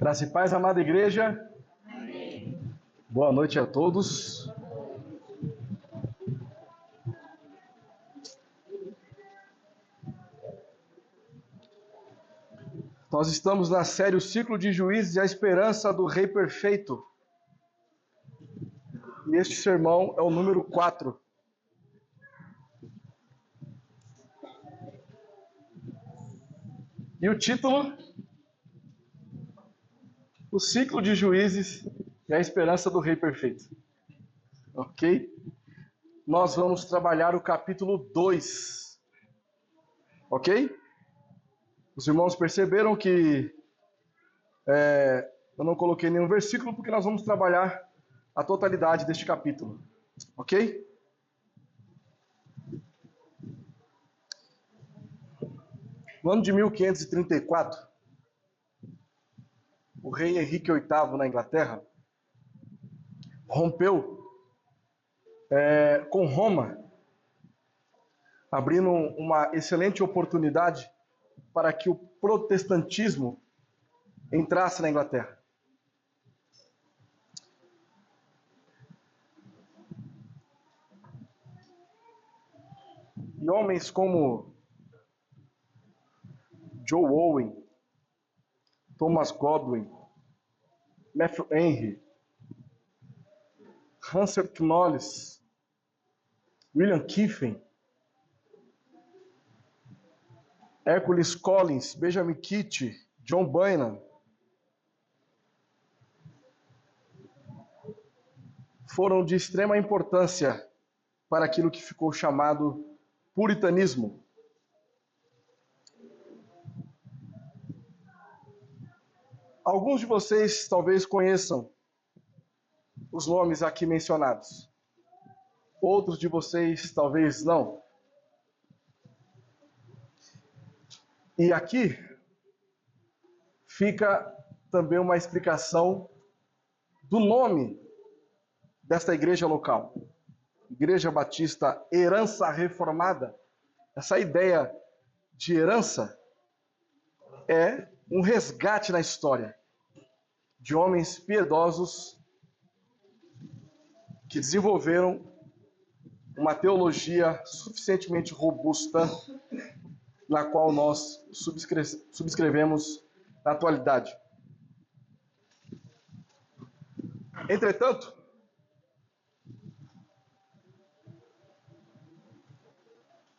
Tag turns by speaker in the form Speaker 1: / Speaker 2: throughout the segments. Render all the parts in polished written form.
Speaker 1: Graça e paz, amada igreja. Amém. Boa noite a todos. Nós estamos na série O Ciclo de Juízes e a Esperança do Rei Perfeito. E este sermão é o número 4. E o título? O Ciclo de Juízes e a Esperança do Rei Perfeito. Ok? Nós vamos trabalhar o capítulo 2. Ok? Os irmãos perceberam que eu não coloquei nenhum versículo porque nós vamos trabalhar a totalidade deste capítulo. Ok? No ano de 1534, o rei Henrique VIII na Inglaterra rompeu com Roma, abrindo uma excelente oportunidade para que o protestantismo entrasse na Inglaterra. E homens como Joe Owen, Thomas Godwin, Matthew Henry, Hansel Knollys, William Kiffen, Hercules Collins, Benjamin Kitt, John Bunyan, foram de extrema importância para aquilo que ficou chamado puritanismo. Alguns de vocês talvez conheçam os nomes aqui mencionados. Outros de vocês talvez não. E aqui fica também uma explicação do nome desta igreja local. Igreja Batista Herança Reformada. Essa ideia de herança é um resgate na história de homens piedosos que desenvolveram uma teologia suficientemente robusta, na qual nós subscrevemos na atualidade. Entretanto,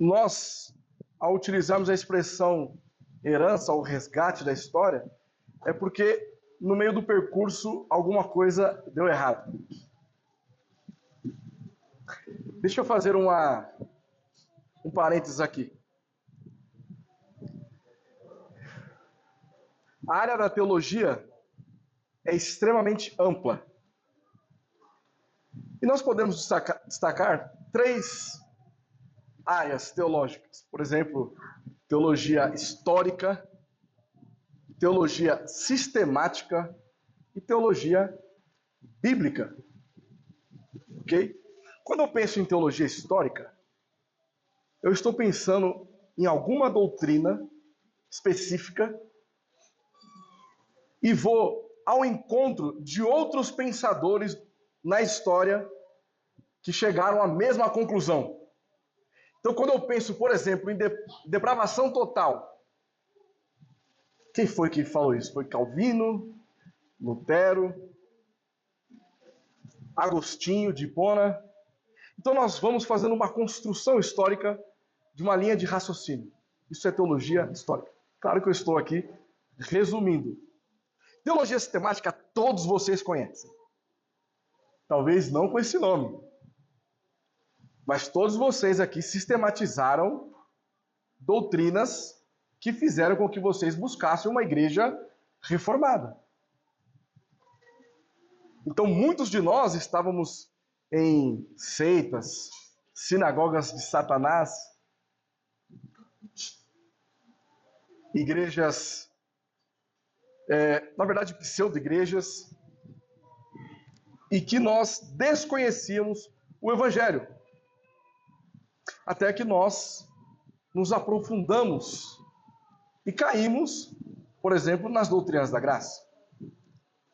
Speaker 1: nós, ao utilizarmos a expressão herança ou resgate da história, é porque no meio do percurso alguma coisa deu errado. Deixa eu fazer um parênteses aqui. A área da teologia é extremamente ampla. E nós podemos destacar 3 áreas teológicas. Por exemplo, teologia histórica, teologia sistemática e teologia bíblica. Ok? Quando eu penso em teologia histórica, eu estou pensando em alguma doutrina específica e vou ao encontro de outros pensadores na história que chegaram à mesma conclusão. Então, quando eu penso, por exemplo, em depravação total, quem foi que falou isso? Foi Calvino, Lutero, Agostinho de Hipona. Então nós vamos fazendo uma construção histórica de uma linha de raciocínio. Isso é teologia histórica. Claro que eu estou aqui resumindo. Teologia sistemática todos vocês conhecem. Talvez não com esse nome. Mas todos vocês aqui sistematizaram doutrinas que fizeram com que vocês buscassem uma igreja reformada. Então muitos de nós estávamos em seitas, sinagogas de Satanás, igrejas, na verdade pseudo-igrejas, e que nós desconhecíamos o Evangelho. Até que nós nos aprofundamos e caímos, por exemplo, nas doutrinas da graça.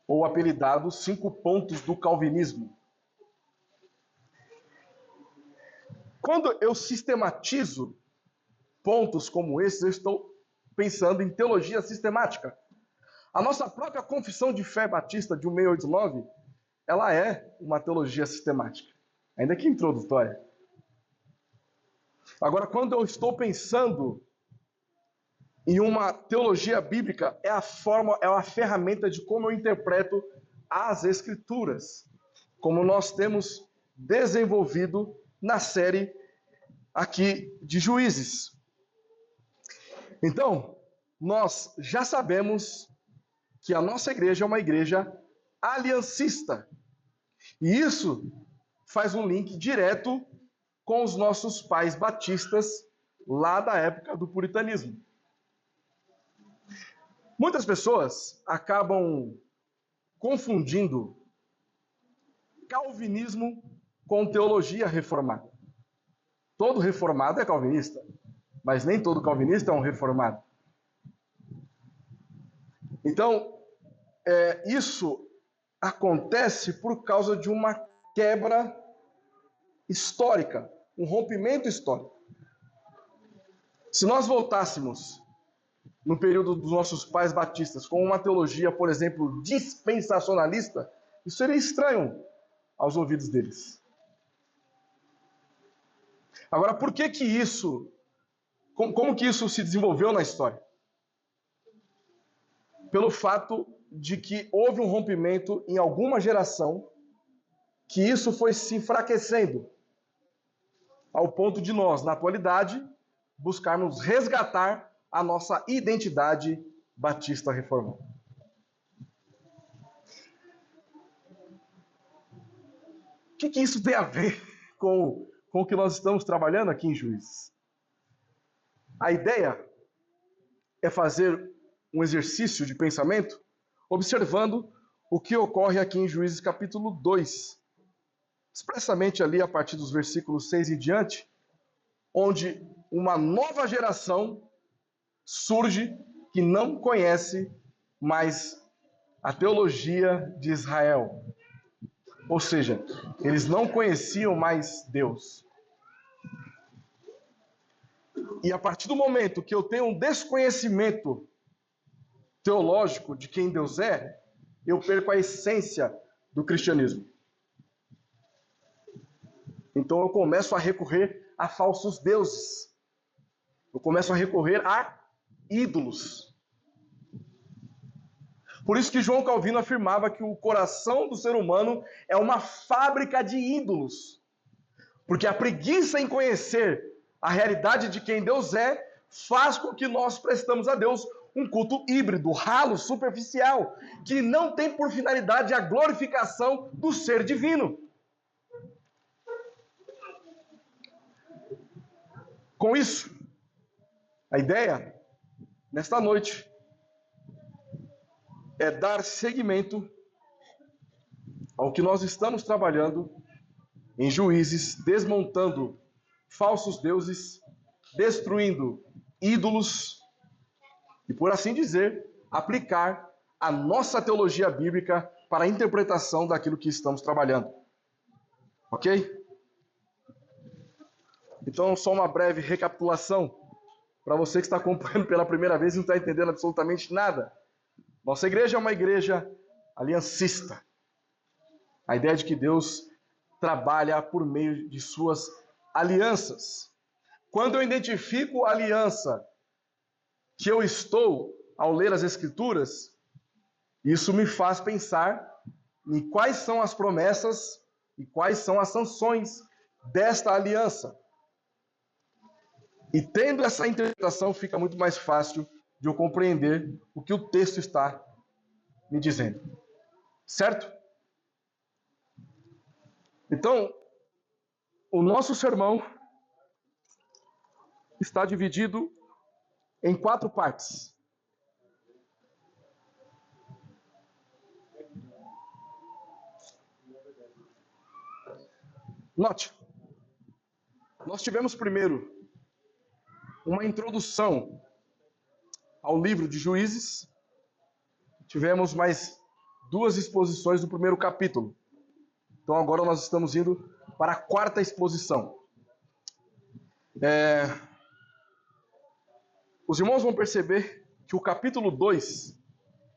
Speaker 1: ou apelidado 5 pontos do calvinismo. Quando eu sistematizo pontos como esses, eu estou pensando em teologia sistemática. A nossa própria confissão de fé batista de 1689, ela é uma teologia sistemática, ainda que introdutória. Agora, quando eu estou pensando em uma teologia bíblica, é a ferramenta de como eu interpreto as Escrituras, como nós temos desenvolvido na série aqui de Juízes. Então, nós já sabemos que a nossa igreja é uma igreja aliancista. E isso faz um link direto com os nossos pais batistas lá da época do puritanismo. Muitas pessoas acabam confundindo calvinismo com teologia reformada. Todo reformado é calvinista, mas nem todo calvinista é um reformado. Então, isso acontece por causa de uma quebra histórica, um rompimento histórico. Se nós voltássemos no período dos nossos pais batistas com uma teologia, por exemplo, dispensacionalista, isso seria estranho aos ouvidos deles. Agora, por que isso, como que isso se desenvolveu na história? Pelo fato de que houve um rompimento em alguma geração, que isso foi se enfraquecendo, ao ponto de nós, na atualidade, buscarmos resgatar a nossa identidade batista reformada. O que isso tem a ver com o que nós estamos trabalhando aqui em Juízes? A ideia é fazer um exercício de pensamento observando o que ocorre aqui em Juízes capítulo 2, expressamente ali a partir dos versículos 6 em diante, onde uma nova geração surge que não conhece mais a teologia de Israel. Ou seja, eles não conheciam mais Deus. E a partir do momento que eu tenho um desconhecimento teológico de quem Deus é, eu perco a essência do cristianismo. Então eu começo a recorrer a falsos deuses. Eu começo a recorrer a ídolos. Por isso que João Calvino afirmava que o coração do ser humano é uma fábrica de ídolos. Porque a preguiça em conhecer a realidade de quem Deus é faz com que nós prestamos a Deus um culto híbrido, ralo, superficial, que não tem por finalidade a glorificação do ser divino. Com isso, a ideia, nesta noite, é dar seguimento ao que nós estamos trabalhando em Juízes, desmontando falsos deuses, destruindo ídolos e, por assim dizer, aplicar a nossa teologia bíblica para a interpretação daquilo que estamos trabalhando. Ok? Então, só uma breve recapitulação para você que está acompanhando pela primeira vez e não está entendendo absolutamente nada. Nossa igreja é uma igreja aliancista. A ideia de que Deus trabalha por meio de suas alianças. Quando eu identifico a aliança que eu estou ao ler as Escrituras, isso me faz pensar em quais são as promessas e quais são as sanções desta aliança. E tendo essa interpretação, fica muito mais fácil de eu compreender o que o texto está me dizendo. Certo? Então, o nosso sermão está dividido em 4 partes. Note, nós tivemos primeiro uma introdução ao livro de Juízes, tivemos mais 2 exposições do primeiro capítulo. Então agora nós estamos indo para a 4ª exposição. Os irmãos vão perceber que o capítulo 2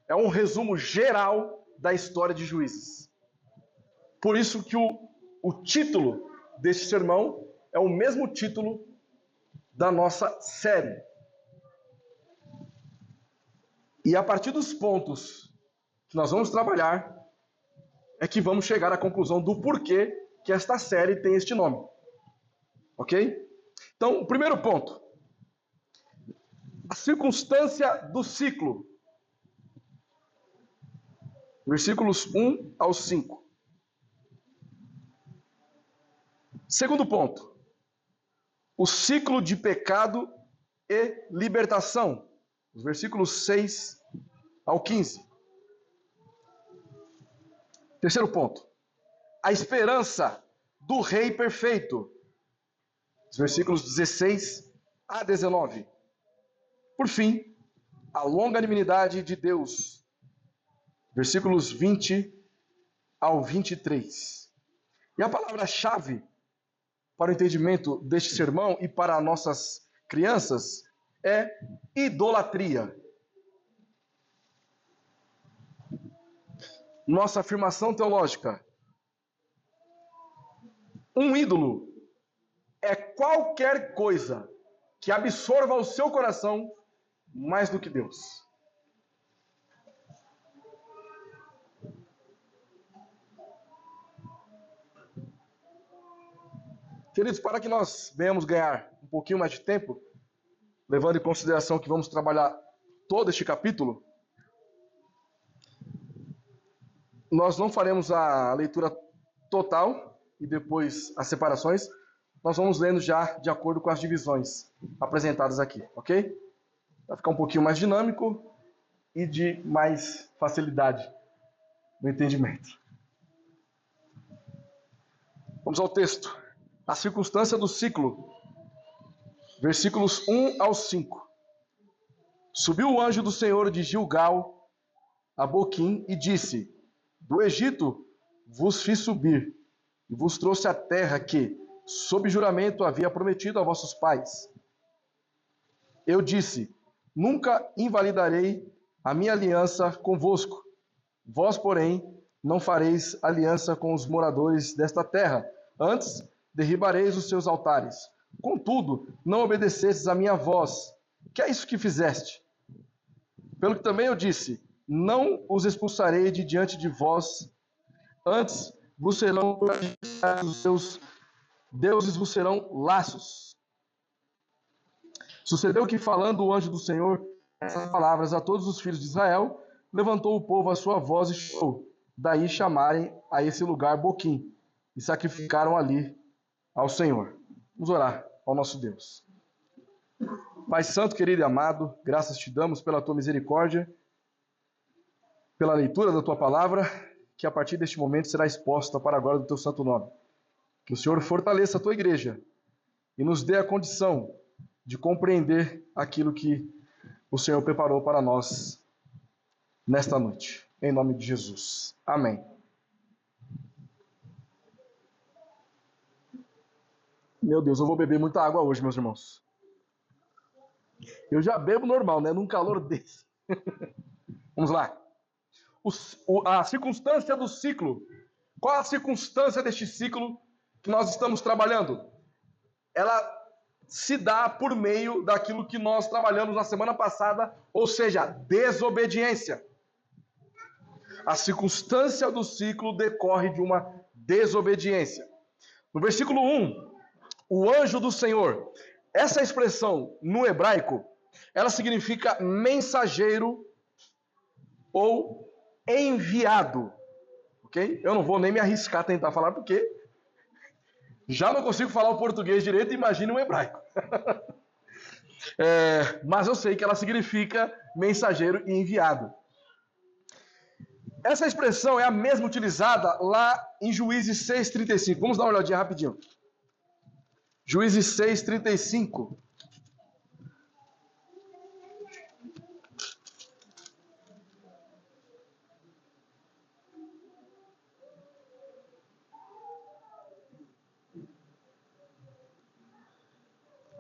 Speaker 1: é um resumo geral da história de Juízes. Por isso que o título deste sermão é o mesmo título da nossa série. E a partir dos pontos que nós vamos trabalhar, é que vamos chegar à conclusão do porquê que esta série tem este nome. Ok? Então, o primeiro ponto. A circunstância do ciclo. Versículos 1 ao 5. Segundo ponto. O ciclo de pecado e libertação. Os versículos 6 ao 15. Terceiro ponto. A esperança do Rei perfeito. Os versículos 16 a 19. Por fim, a longanimidade de Deus. Versículos 20 ao 23. E a palavra-chave para o entendimento deste sermão e para nossas crianças é idolatria. Nossa afirmação teológica. Um ídolo é qualquer coisa que absorva o seu coração mais do que Deus. Queridos, para que nós venhamos ganhar um pouquinho mais de tempo, levando em consideração que vamos trabalhar todo este capítulo, nós não faremos a leitura total e depois as separações. Nós vamos lendo já de acordo com as divisões apresentadas aqui, ok? Vai ficar um pouquinho mais dinâmico e de mais facilidade no entendimento. Vamos ao texto. A circunstância do ciclo. Versículos 1 ao 5. Subiu o anjo do Senhor de Gilgal a Boquim e disse: Do Egito vos fiz subir e vos trouxe a terra que, sob juramento, havia prometido a vossos pais. Eu disse: Nunca invalidarei a minha aliança convosco. Vós, porém, não fareis aliança com os moradores desta terra. Antes, derribareis os seus altares. Contudo, não obedecestes à minha voz. Que é isso que fizeste? Pelo que também eu disse: Não os expulsarei de diante de vós. Antes, vos serão os seus deuses vos serão laços. Sucedeu que, falando o anjo do Senhor essas palavras a todos os filhos de Israel, levantou o povo a sua voz e chorou. Daí chamarem a esse lugar Boquim, e sacrificaram ali ao Senhor. Vamos orar ao nosso Deus. Pai santo, querido e amado, graças te damos pela tua misericórdia, pela leitura da tua palavra, que a partir deste momento será exposta para a glória do teu santo nome. Que o Senhor fortaleça a tua igreja e nos dê a condição de compreender aquilo que o Senhor preparou para nós nesta noite. Em nome de Jesus. Amém. Meu Deus, eu vou beber muita água hoje, meus irmãos. Eu já bebo normal, né? Num calor desse. Vamos lá. A circunstância do ciclo. Qual a circunstância deste ciclo que nós estamos trabalhando? Ela se dá por meio daquilo que nós trabalhamos na semana passada, ou seja, desobediência. A circunstância do ciclo decorre de uma desobediência. No versículo 1, o anjo do Senhor. Essa expressão no hebraico, ela significa mensageiro ou enviado. Ok? Eu não vou nem me arriscar a tentar falar porque já não consigo falar o português direito, imagine o hebraico. Mas eu sei que ela significa mensageiro e enviado. Essa expressão é a mesma utilizada lá em Juízes 6:35. Vamos dar uma olhadinha rapidinho. Juízes 6:35.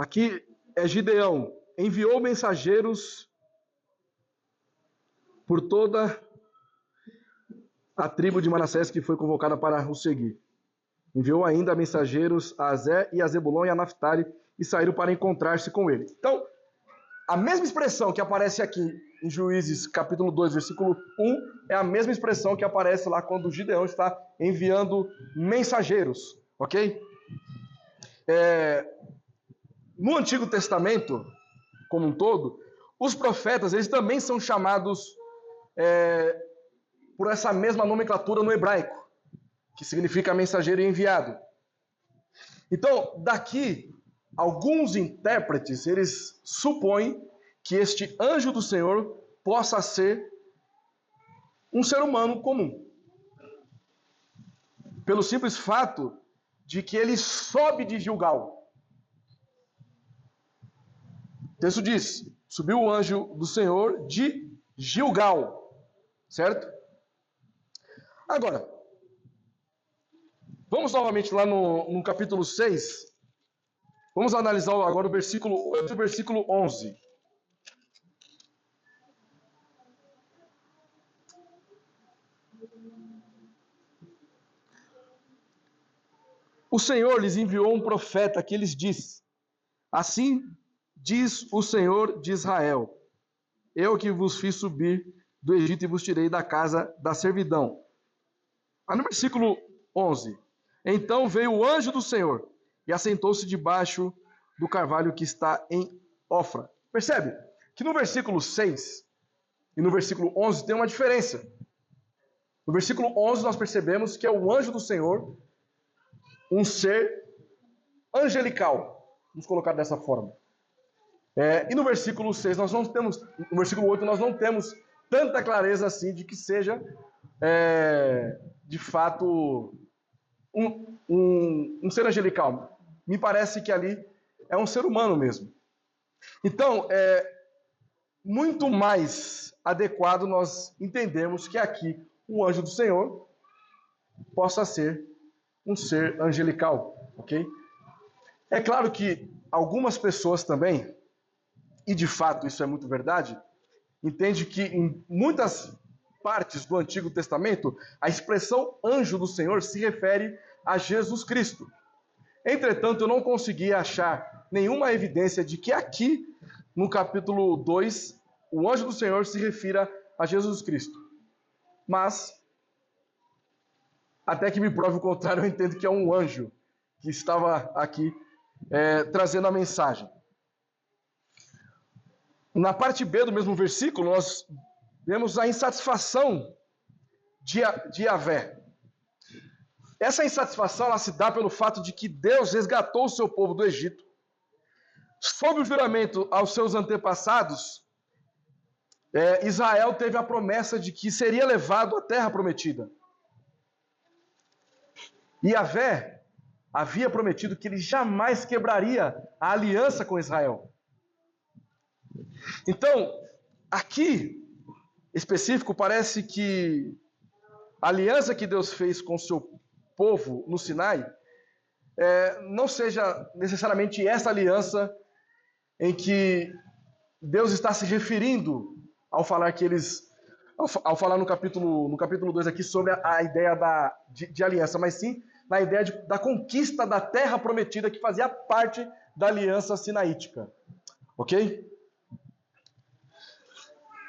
Speaker 1: Aqui é Gideão. Enviou mensageiros por toda a tribo de Manassés que foi convocada para o seguir. Enviou ainda mensageiros a Azé e a Zebulon e a Naftali e saíram para encontrar-se com ele. Então, a mesma expressão que aparece aqui em Juízes capítulo 2, versículo 1, é a mesma expressão que aparece lá quando Gideão está enviando mensageiros, ok? No Antigo Testamento, como um todo, os profetas, eles também são chamados por essa mesma nomenclatura no hebraico, que significa mensageiro e enviado. Então, daqui, alguns intérpretes, eles supõem que este anjo do Senhor possa ser um ser humano comum. Pelo simples fato de que ele sobe de Gilgal. O texto diz, subiu o anjo do Senhor de Gilgal, certo? Agora, vamos novamente lá no capítulo 6. Vamos analisar agora o versículo 8 e o versículo 11. O Senhor lhes enviou um profeta que lhes disse: assim diz o Senhor de Israel: eu que vos fiz subir do Egito e vos tirei da casa da servidão. Aí no versículo 11: então veio o anjo do Senhor e assentou-se debaixo do carvalho que está em Ofra. Percebe que no versículo 6 e no versículo 11 tem uma diferença. No versículo 11 nós percebemos que é o anjo do Senhor, um ser angelical, vamos colocar dessa forma. E no versículo 6 nós não temos, no versículo 8 nós não temos tanta clareza assim de que seja de fato um ser angelical. Me parece que ali é um ser humano mesmo. Então, muito mais adequado nós entendemos que aqui o anjo do Senhor possa ser um ser angelical, ok? É claro que algumas pessoas também, e de fato isso é muito verdade, entende que em muitas partes do Antigo Testamento a expressão anjo do Senhor se refere a Jesus Cristo. Entretanto, eu não consegui achar nenhuma evidência de que aqui, no capítulo 2, o anjo do Senhor se refira a Jesus Cristo. Mas, até que me prove o contrário, eu entendo que é um anjo que estava aqui trazendo a mensagem. Na parte B do mesmo versículo, nós vemos a insatisfação de Yahvé. Essa insatisfação ela se dá pelo fato de que Deus resgatou o seu povo do Egito, sob o juramento aos seus antepassados. Israel teve a promessa de que seria levado à terra prometida. E Yahvé havia prometido que ele jamais quebraria a aliança com Israel. Então, aqui, específico, parece que a aliança que Deus fez com o seu povo no Sinai não seja necessariamente essa aliança em que Deus está se referindo ao falar que eles, ao falar no capítulo 2 aqui sobre a ideia de aliança, mas sim na ideia da conquista da terra prometida que fazia parte da aliança sinaítica. Ok?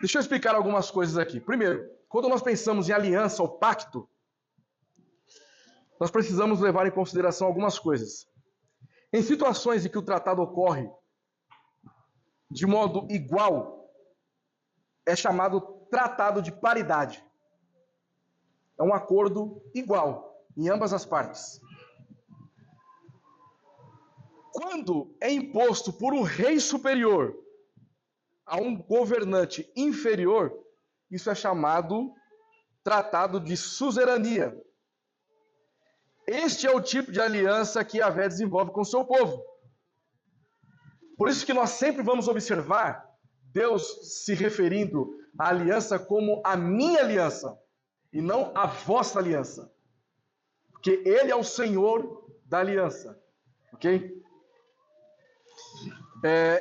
Speaker 1: Deixa eu explicar algumas coisas aqui. Primeiro, quando nós pensamos em aliança ou pacto, nós precisamos levar em consideração algumas coisas. Em situações em que o tratado ocorre de modo igual, é chamado tratado de paridade. É um acordo igual em ambas as partes. Quando é imposto por um rei superior a um governante inferior, isso é chamado tratado de suzerania. Este é o tipo de aliança que Yahvé desenvolve com o seu povo. Por isso que nós sempre vamos observar Deus se referindo à aliança como a minha aliança e não a vossa aliança. Porque Ele é o Senhor da aliança. Ok?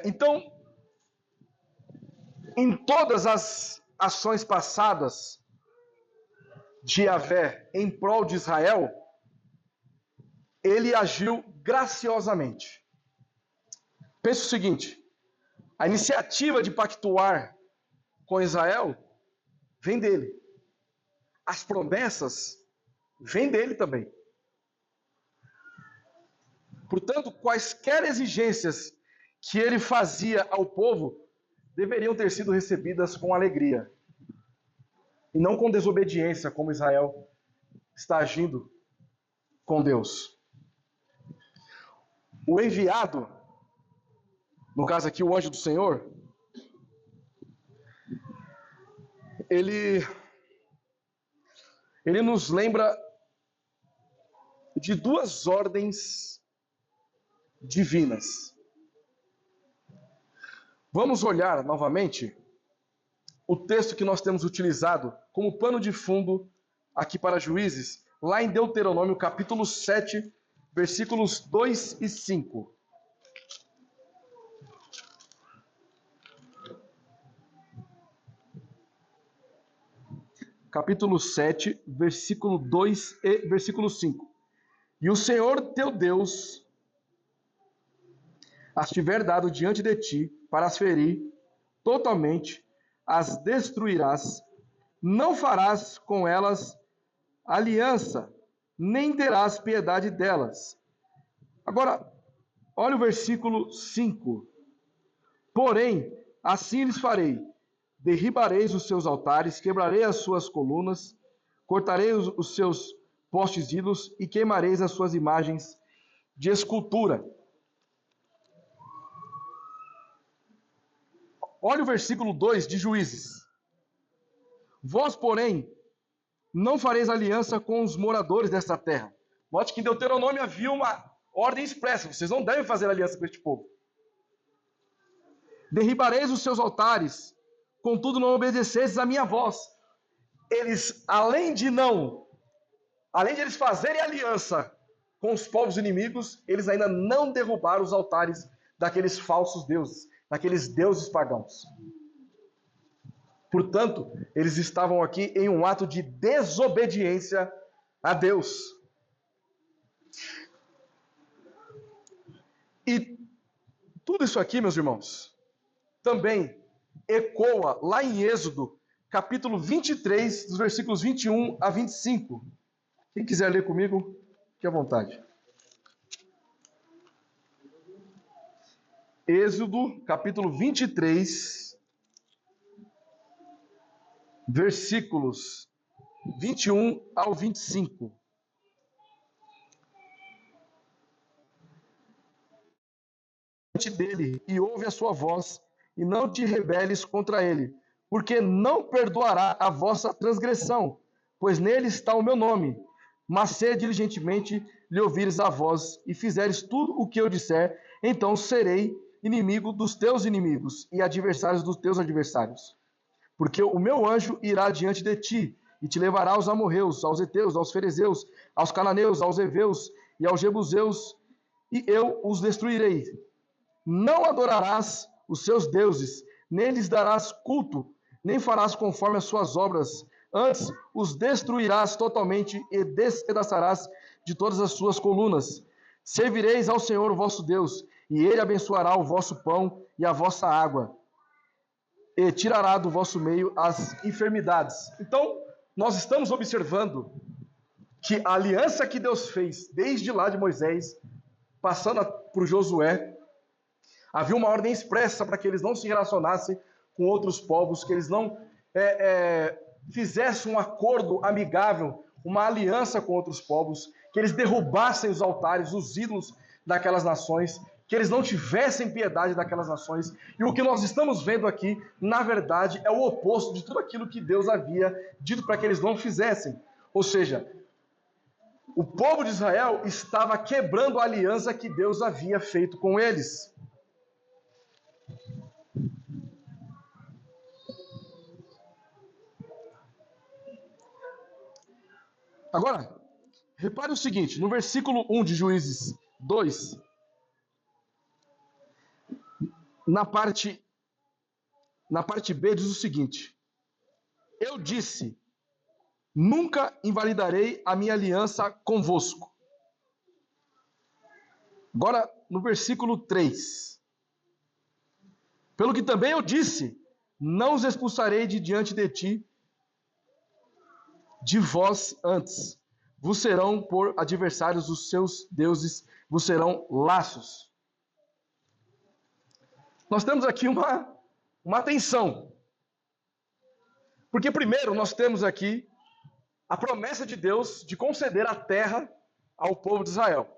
Speaker 1: Então, em todas as ações passadas de Yahvé em prol de Israel, ele agiu graciosamente. Pense o seguinte: a iniciativa de pactuar com Israel vem dele. As promessas vêm dele também. Portanto, quaisquer exigências que ele fazia ao povo deveriam ter sido recebidas com alegria e não com desobediência, como Israel está agindo com Deus. O enviado, no caso aqui o anjo do Senhor, ele nos lembra de duas ordens divinas. Vamos olhar novamente o texto que nós temos utilizado como pano de fundo aqui para Juízes, lá em Deuteronômio capítulo 7, versículos 2 e 5. Capítulo 7, versículo 2 e versículo 5. E o Senhor teu Deus as tiver dado diante de ti para as ferir totalmente, as destruirás, não farás com elas aliança, nem terás piedade delas. Agora, olha o versículo 5. Porém, assim lhes farei: derribareis os seus altares, quebrarei as suas colunas, cortarei os seus postes ídolos e queimareis as suas imagens de escultura. Olha o versículo 2 de Juízes. Vós, porém, não fareis aliança com os moradores desta terra. Note que em Deuteronômio havia uma ordem expressa: vocês não devem fazer aliança com este povo. Derribareis os seus altares, contudo não obedecestes à minha voz. Eles, além de eles fazerem aliança com os povos inimigos, eles ainda não derrubaram os altares daqueles falsos deuses, daqueles deuses pagãos. Portanto, eles estavam aqui em um ato de desobediência a Deus. E tudo isso aqui, meus irmãos, também ecoa lá em Êxodo, capítulo 23, dos versículos 21 a 25. Quem quiser ler comigo, fique à vontade. Êxodo, capítulo 23, versículos 21 ao 25. Dele e ouve a sua voz, e não te rebeles contra ele, porque não perdoará a vossa transgressão, pois nele está o meu nome. Mas se diligentemente lhe ouvires a voz e fizeres tudo o que eu disser, então serei inimigo dos teus inimigos e adversários dos teus adversários. Porque o meu anjo irá diante de ti e te levará aos amorreus, aos heteus, aos ferezeus, aos cananeus, aos heveus e aos jebuseus, e eu os destruirei. Não adorarás os seus deuses, nem lhes darás culto, nem farás conforme as suas obras. Antes os destruirás totalmente e despedaçarás de todas as suas colunas. Servireis ao Senhor, o vosso Deus, e ele abençoará o vosso pão e a vossa água, e tirará do vosso meio as enfermidades. Então, nós estamos observando que a aliança que Deus fez desde lá de Moisés, passando por Josué, havia uma ordem expressa para que eles não se relacionassem com outros povos, que eles não fizessem um acordo amigável, uma aliança com outros povos, que eles derrubassem os altares, os ídolos daquelas nações, que eles não tivessem piedade daquelas nações. E o que nós estamos vendo aqui, na verdade, é o oposto de tudo aquilo que Deus havia dito para que eles não fizessem. Ou seja, o povo de Israel estava quebrando a aliança que Deus havia feito com eles. Agora, repare o seguinte, no versículo 1 de Juízes 2, na parte B diz o seguinte: eu disse, nunca invalidarei a minha aliança convosco. Agora, no versículo 3. Pelo que também eu disse, não os expulsarei de diante de ti, de vós antes. Vos serão por adversários os seus deuses, vos serão laços. Nós temos aqui uma tensão. Porque primeiro nós temos aqui a promessa de Deus de conceder a terra ao povo de Israel.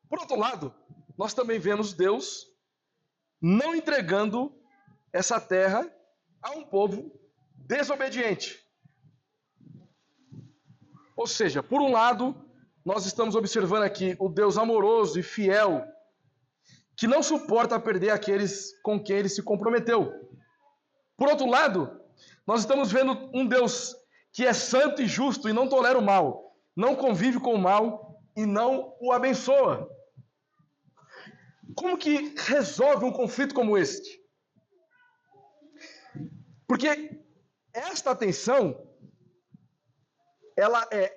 Speaker 1: Por outro lado, nós também vemos Deus não entregando essa terra a um povo desobediente. Ou seja, por um lado, nós estamos observando aqui o Deus amoroso e fiel, que não suporta perder aqueles com quem ele se comprometeu. Por outro lado, nós estamos vendo um Deus que é santo e justo e não tolera o mal, não convive com o mal e não o abençoa. Como que resolve um conflito como este? Porque esta tensão, ela é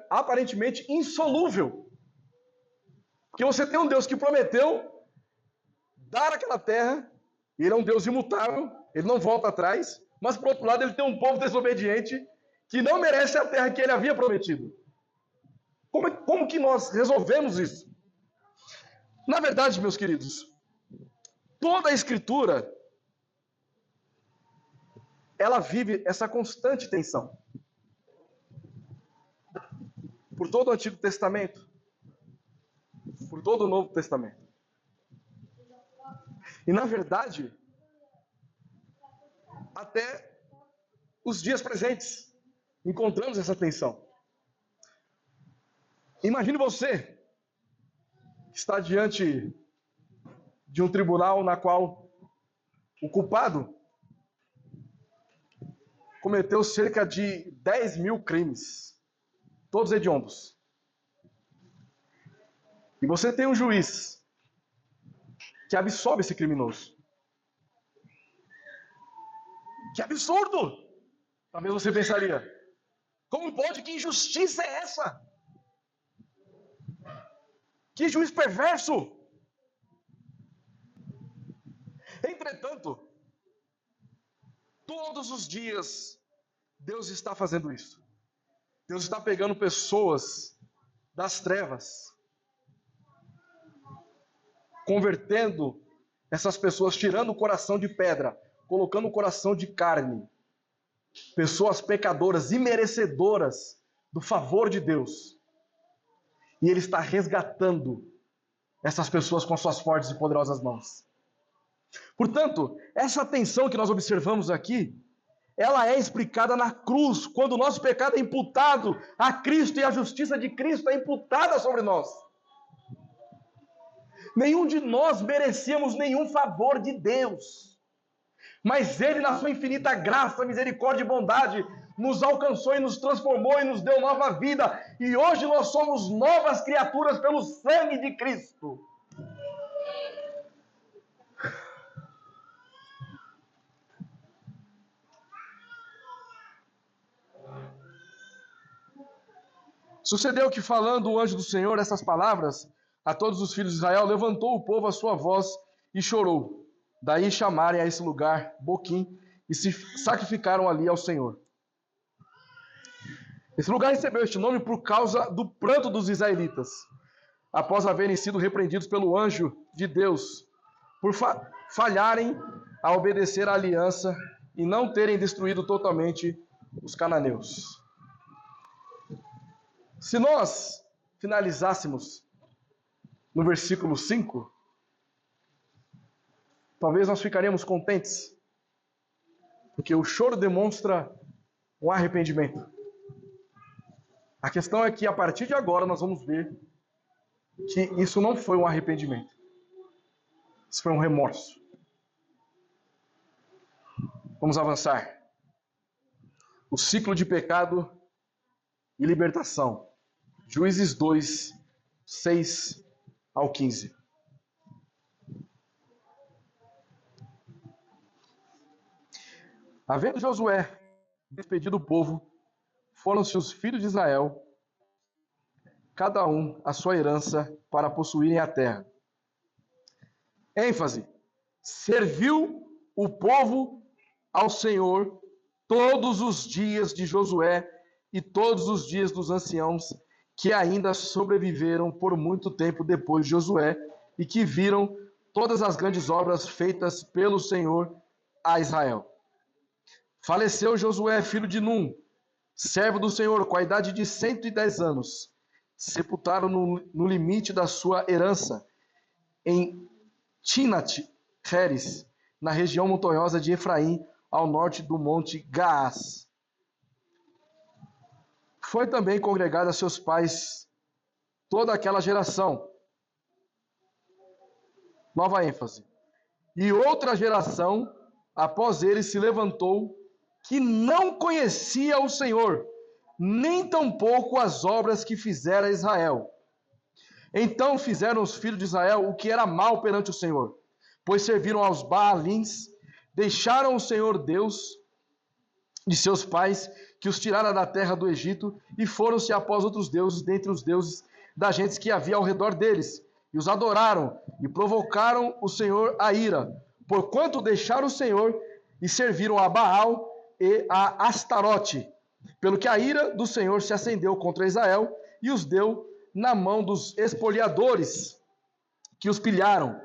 Speaker 1: aparentemente insolúvel. Porque você tem um Deus que prometeu dar aquela terra, e ele é um Deus imutável, ele não volta atrás, mas por outro lado ele tem um povo desobediente que não merece a terra que ele havia prometido. Como que nós resolvemos isso? Na verdade, meus queridos, toda a Escritura, ela vive essa constante tensão. Por todo o Antigo Testamento, por todo o Novo Testamento. E na verdade, até os dias presentes, encontramos essa tensão. Imagine você que está diante de um tribunal na qual o culpado cometeu cerca de 10 mil crimes, todos hediondos. E você tem um juiz que absolve esse criminoso. Que absurdo! Talvez você pensaria, como pode? Que injustiça é essa? Que juiz perverso! Entretanto, todos os dias, Deus está fazendo isso. Deus está pegando pessoas das trevas, convertendo essas pessoas, tirando o coração de pedra, colocando o coração de carne. Pessoas pecadoras, imerecedoras do favor de Deus. E Ele está resgatando essas pessoas com suas fortes e poderosas mãos. Portanto, essa tensão que nós observamos aqui, ela é explicada na cruz, quando o nosso pecado é imputado a Cristo e a justiça de Cristo é imputada sobre nós. Nenhum de nós merecíamos nenhum favor de Deus. Mas Ele, na sua infinita graça, misericórdia e bondade, nos alcançou e nos transformou e nos deu nova vida. E hoje nós somos novas criaturas pelo sangue de Cristo. Sucedeu que, falando o anjo do Senhor essas palavras a todos os filhos de Israel, levantou o povo a sua voz e chorou. Daí chamarem a esse lugar Boquim e se sacrificaram ali ao Senhor. Esse lugar recebeu este nome por causa do pranto dos israelitas, após haverem sido repreendidos pelo anjo de Deus, por falharem a obedecer à aliança e não terem destruído totalmente os cananeus. Se nós finalizássemos no versículo 5, talvez nós ficaríamos contentes, porque o choro demonstra um arrependimento. A questão é que a partir de agora nós vamos ver que isso não foi um arrependimento. Isso foi um remorso. Vamos avançar. O ciclo de pecado e libertação. Juízes 2, 6 ao 15. Havendo Josué despedido o povo, foram-se os filhos de Israel, cada um a sua herança, para possuírem a terra. ênfase: serviu o povo ao Senhor todos os dias de Josué e todos os dias dos anciãos que ainda sobreviveram por muito tempo depois de Josué e que viram todas as grandes obras feitas pelo Senhor a Israel. Faleceu Josué, filho de Num, servo do Senhor, com a idade de 110 anos. Sepultaram no limite da sua herança, em Timnat-Heres, na região montanhosa de Efraim, ao norte do monte Gaás. Foi também congregada a seus pais toda aquela geração. Nova ênfase. E outra geração, após ele, se levantou, que não conhecia o Senhor, nem tampouco as obras que fizera Israel. Então fizeram os filhos de Israel o que era mal perante o Senhor, pois serviram aos Baalins, deixaram o Senhor Deus de seus pais, que os tirara da terra do Egito, e foram-se após outros deuses, dentre os deuses da gente que havia ao redor deles, e os adoraram, e provocaram o Senhor a ira, porquanto deixaram o Senhor, e serviram a Baal e a Astarote, pelo que a ira do Senhor se acendeu contra Israel, e os deu na mão dos espoliadores, que os pilharam,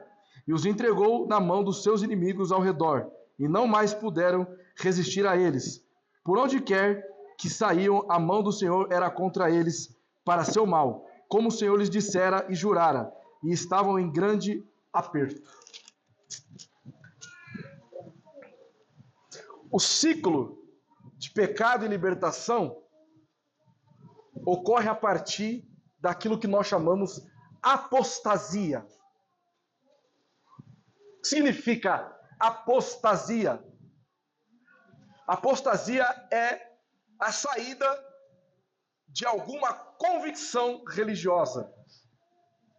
Speaker 1: e os entregou na mão dos seus inimigos ao redor, e não mais puderam resistir a eles. Por onde quer que saíam, a mão do Senhor era contra eles para seu mal, como o Senhor lhes dissera e jurara, e estavam em grande aperto. O ciclo de pecado e libertação ocorre a partir daquilo que nós chamamos apostasia. O que significa apostasia? Apostasia é a saída de alguma convicção religiosa.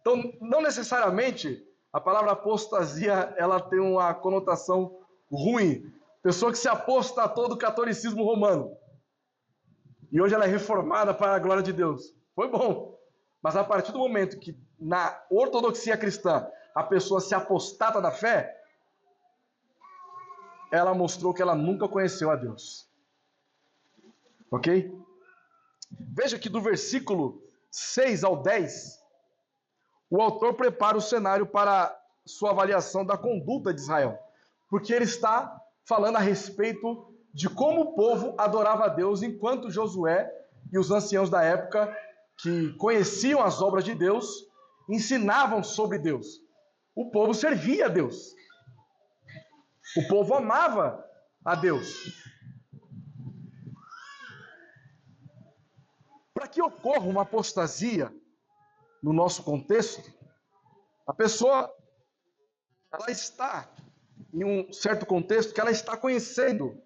Speaker 1: Então, não necessariamente a palavra apostasia ela tem uma conotação ruim. Pessoa que se apostatou do catolicismo romano. E hoje ela é reformada para a glória de Deus. Foi bom. Mas a partir do momento que na ortodoxia cristã a pessoa se apostata da fé, ela mostrou que ela nunca conheceu a Deus. Ok? Veja que do versículo 6 ao 10, o autor prepara o cenário para sua avaliação da conduta de Israel. Porque ele está falando a respeito de como o povo adorava a Deus, enquanto Josué e os anciãos da época, que conheciam as obras de Deus, ensinavam sobre Deus. O povo servia a Deus. O povo amava a Deus. Para que ocorra uma apostasia no nosso contexto, a pessoa ela está em um certo contexto que ela está conhecendo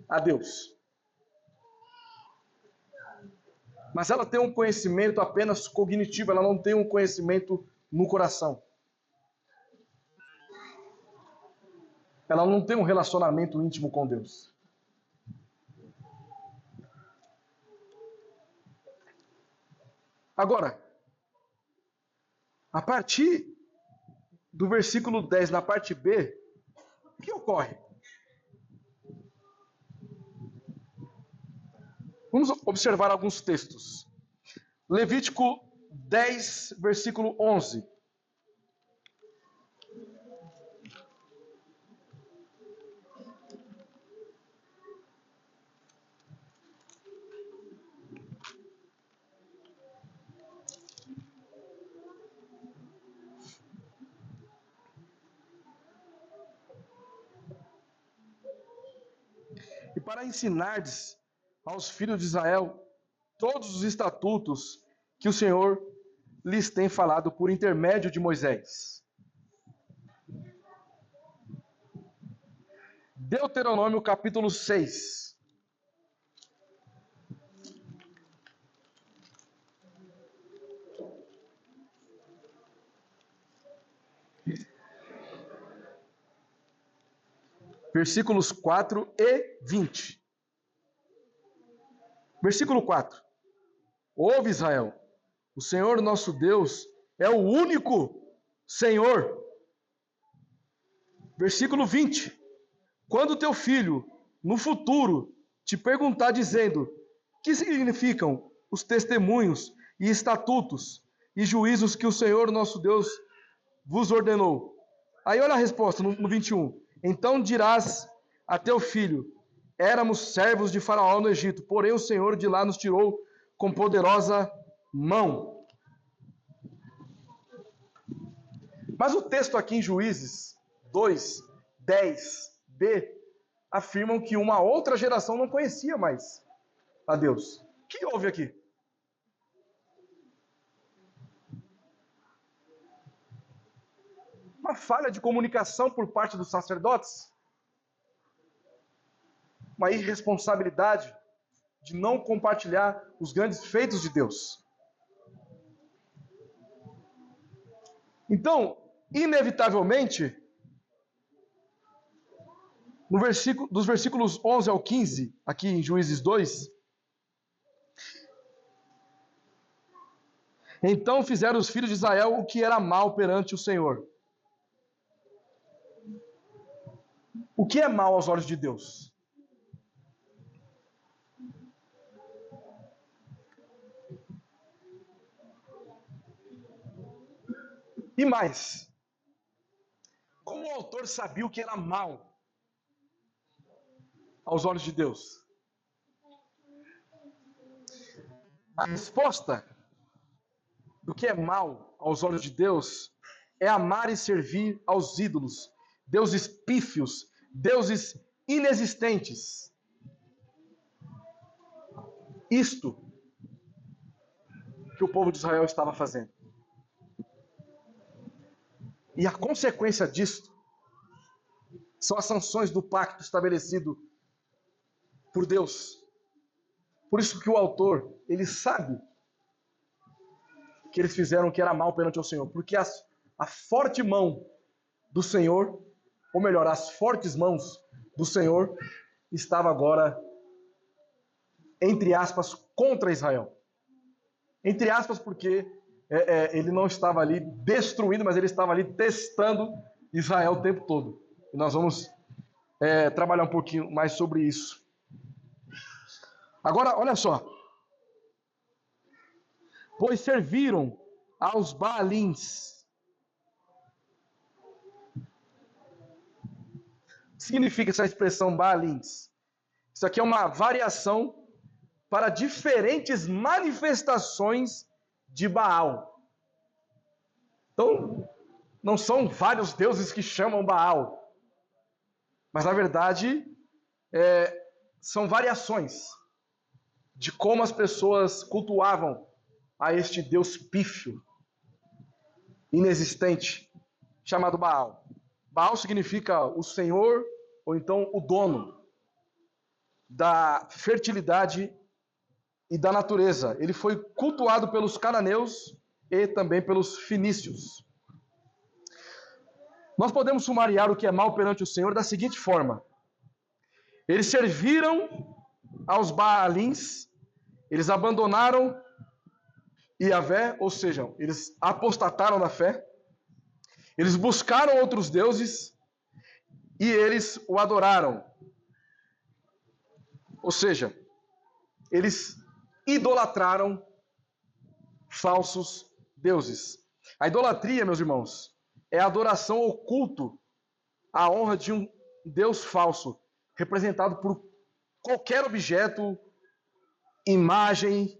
Speaker 1: a Deus. Mas ela tem um conhecimento apenas cognitivo, ela não tem um conhecimento no coração. Ela não tem um relacionamento íntimo com Deus. Agora, a partir do versículo 10, na parte B, o que ocorre? Vamos observar alguns textos. Levítico 10, versículo 11. E para ensinardes aos filhos de Israel todos os estatutos que o Senhor lhes tem falado por intermédio de Moisés. Deuteronômio capítulo 6. versículos 4 e 20. Versículo 4. Ouve, Israel, o Senhor nosso Deus é o único Senhor. Versículo 20. Quando teu filho, no futuro, te perguntar dizendo: que significam os testemunhos e estatutos e juízos que o Senhor nosso Deus vos ordenou? Aí olha a resposta no 21. Então dirás a teu filho: éramos servos de Faraó no Egito, porém o Senhor de lá nos tirou com poderosa mão. Mas o texto aqui em Juízes 2, 10b, afirmam que uma outra geração não conhecia mais a Deus. O que houve aqui? Uma falha de comunicação por parte dos sacerdotes? Uma irresponsabilidade de não compartilhar os grandes feitos de Deus? Então, inevitavelmente, dos versículos 11 ao 15, aqui em Juízes 2, então fizeram os filhos de Israel o que era mal perante o Senhor. O que é mal aos olhos de Deus? E mais, como o autor sabia o que era mal aos olhos de Deus? A resposta do que é mal aos olhos de Deus é amar e servir aos ídolos, deuses pífios, deuses inexistentes. Isto que o povo de Israel estava fazendo. E a consequência disto são as sanções do pacto estabelecido por Deus. Por isso que o autor, ele sabe que eles fizeram o que era mal perante o Senhor, porque a forte mão do Senhor, ou melhor, as fortes mãos do Senhor, estava agora, entre aspas, contra Israel. Entre aspas, porque ele não estava ali destruindo, mas ele estava ali testando Israel o tempo todo. E nós vamos trabalhar um pouquinho mais sobre isso. Agora, olha só. Pois serviram aos Baalins. O que significa essa expressão Baalins? Isso aqui é uma variação para diferentes manifestações de Baal. Então, não são vários deuses que chamam Baal, mas na verdade são variações de como as pessoas cultuavam a este deus pífio, inexistente, chamado Baal. Baal significa o senhor, ou então o dono da fertilidade e da natureza. Ele foi cultuado pelos cananeus e também pelos fenícios. Nós podemos sumariar o que é mal perante o Senhor da seguinte forma: eles serviram aos Baalins, eles abandonaram Yahvé, ou seja, eles apostataram da fé, eles buscaram outros deuses e eles o adoraram. Ou seja, eles idolatraram falsos deuses. A idolatria, meus irmãos, é a adoração ou culto à honra de um Deus falso, representado por qualquer objeto, imagem,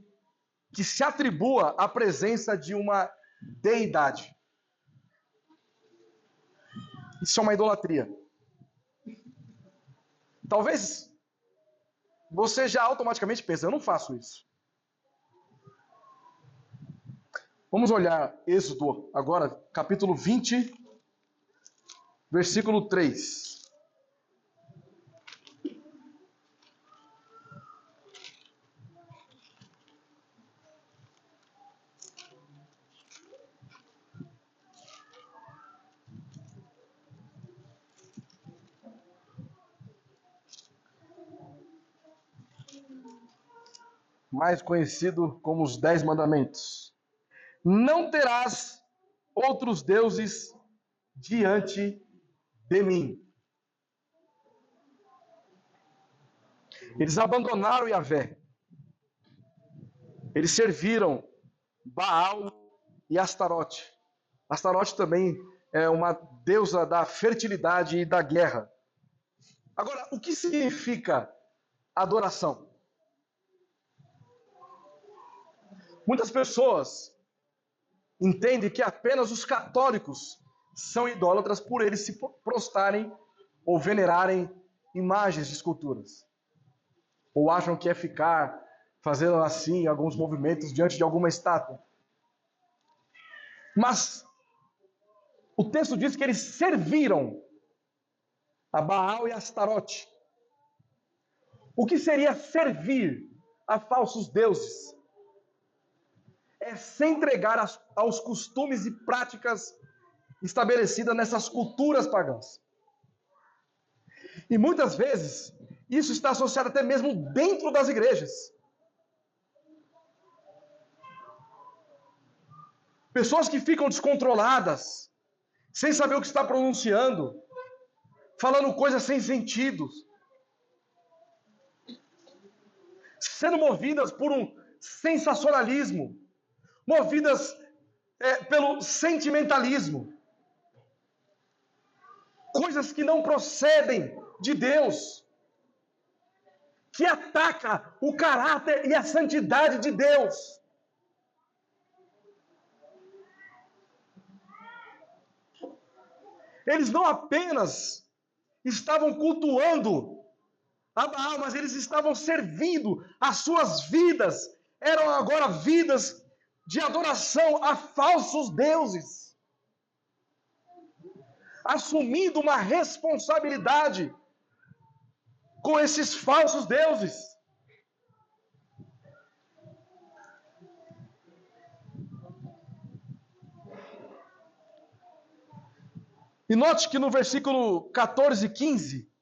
Speaker 1: que se atribua à presença de uma deidade. Isso é uma idolatria. Talvez você já automaticamente pense: eu não faço isso. Vamos olhar Êxodo agora, capítulo 20, versículo 3. mais conhecido como os 10 mandamentos. Não terás outros deuses diante de mim. Eles abandonaram Yahvé. Eles serviram Baal e Astarote. Astarote também é uma deusa da fertilidade e da guerra. Agora, o que significa adoração? Muitas pessoas entendem que apenas os católicos são idólatras por eles se prostrarem ou venerarem imagens de esculturas. Ou acham que é ficar fazendo assim alguns movimentos diante de alguma estátua. Mas o texto diz que eles serviram a Baal e a Astarote. O que seria servir a falsos deuses? É se entregar aos costumes e práticas estabelecidas nessas culturas pagãs. E muitas vezes, isso está associado até mesmo dentro das igrejas. Pessoas que ficam descontroladas, sem saber o que está pronunciando, falando coisas sem sentido, sendo movidas por um sensacionalismo, movidas pelo sentimentalismo, coisas que não procedem de Deus, que ataca o caráter e a santidade de Deus. Eles não apenas estavam cultuando a Baal, mas eles estavam servindo. As suas vidas eram agora vidas de adoração a falsos deuses, assumindo uma responsabilidade com esses falsos deuses. E note que no versículo 14 e 15,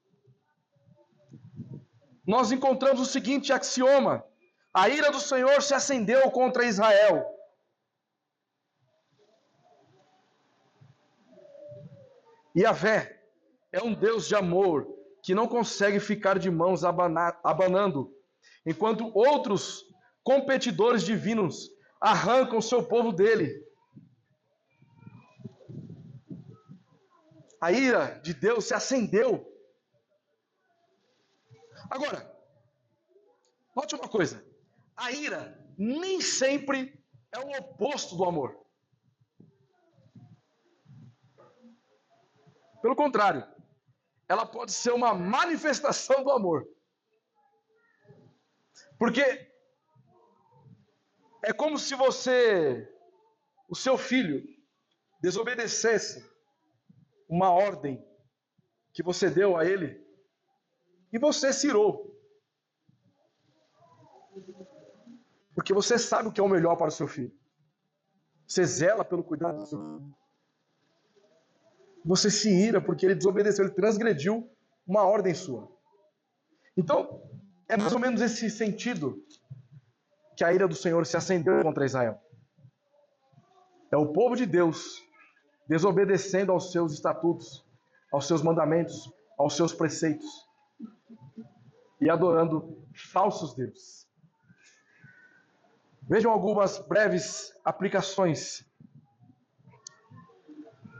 Speaker 1: nós encontramos o seguinte axioma: a ira do Senhor se acendeu contra Israel. Yahvé é um Deus de amor que não consegue ficar de mãos abanando, enquanto outros competidores divinos arrancam seu povo dele. A ira de Deus se acendeu. Agora, note uma coisa: a ira nem sempre é o oposto do amor. Pelo contrário, ela pode ser uma manifestação do amor. Porque é como se o seu filho, desobedecesse uma ordem que você deu a ele e você se irou. Porque você sabe o que é o melhor para o seu filho. Você zela pelo cuidado do seu filho. Você se ira porque ele desobedeceu, ele transgrediu uma ordem sua. Então, é mais ou menos esse sentido que a ira do Senhor se acendeu contra Israel. É o povo de Deus desobedecendo aos seus estatutos, aos seus mandamentos, aos seus preceitos e adorando falsos deuses. Vejam algumas breves aplicações.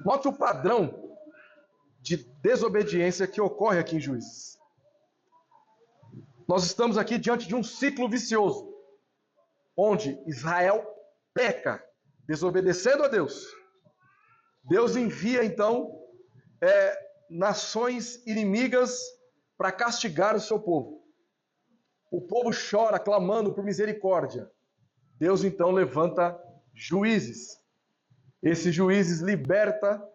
Speaker 1: Note o padrão de desobediência que ocorre aqui em Juízes. Nós estamos aqui diante de um ciclo vicioso, onde Israel peca, desobedecendo a Deus. Deus envia, então, nações inimigas para castigar o seu povo. O povo chora, clamando por misericórdia. Deus, então, levanta juízes. Esses juízes libertam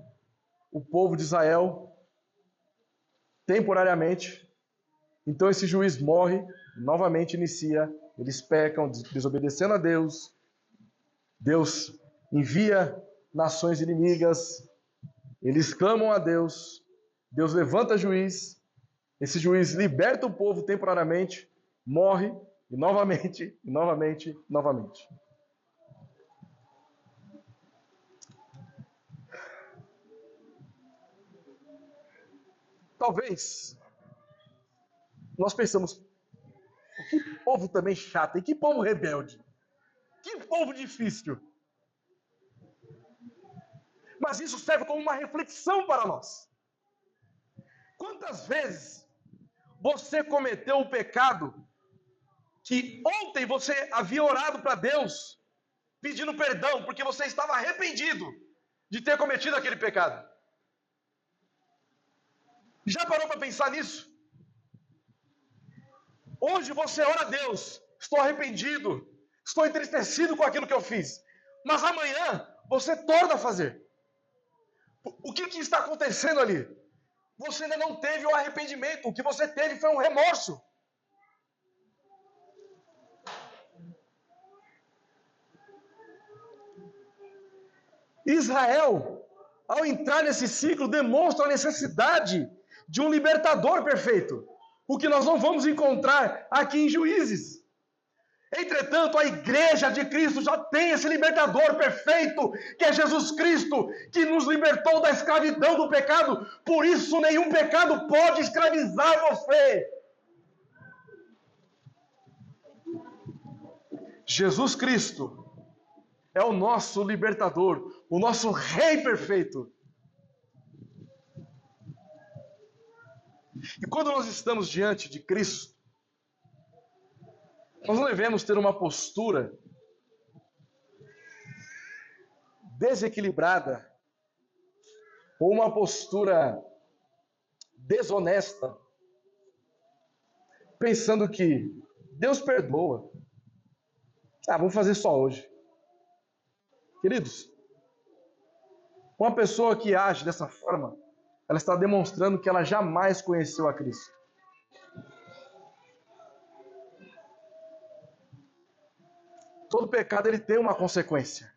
Speaker 1: o povo de Israel temporariamente. Então, esse juiz morre, novamente inicia. Eles pecam, desobedecendo a Deus. Deus envia nações inimigas. Eles clamam a Deus. Deus levanta juiz. Esse juiz liberta o povo temporariamente, morre, E novamente, e novamente, e novamente. Talvez nós pensamos, que povo também chato, e que povo rebelde, que povo difícil. Mas isso serve como uma reflexão para nós. Quantas vezes você cometeu o pecado que ontem você havia orado para Deus, pedindo perdão, porque você estava arrependido de ter cometido aquele pecado? Já parou para pensar nisso? Hoje você ora a Deus, estou arrependido, estou entristecido com aquilo que eu fiz. Mas amanhã você torna a fazer. O que está acontecendo ali? Você ainda não teve o arrependimento, o que você teve foi um remorso. Israel, ao entrar nesse ciclo, demonstra a necessidade de um libertador perfeito, o que nós não vamos encontrar aqui em Juízes. Entretanto, a igreja de Cristo já tem esse libertador perfeito, que é Jesus Cristo, que nos libertou da escravidão do pecado. Por isso, nenhum pecado pode escravizar você. Jesus Cristo é o nosso libertador, o nosso Rei perfeito. E quando nós estamos diante de Cristo, nós não devemos ter uma postura desequilibrada ou uma postura desonesta, pensando que Deus perdoa. Vamos fazer só hoje. Queridos, uma pessoa que age dessa forma, ela está demonstrando que ela jamais conheceu a Cristo. Todo pecado ele tem uma consequência.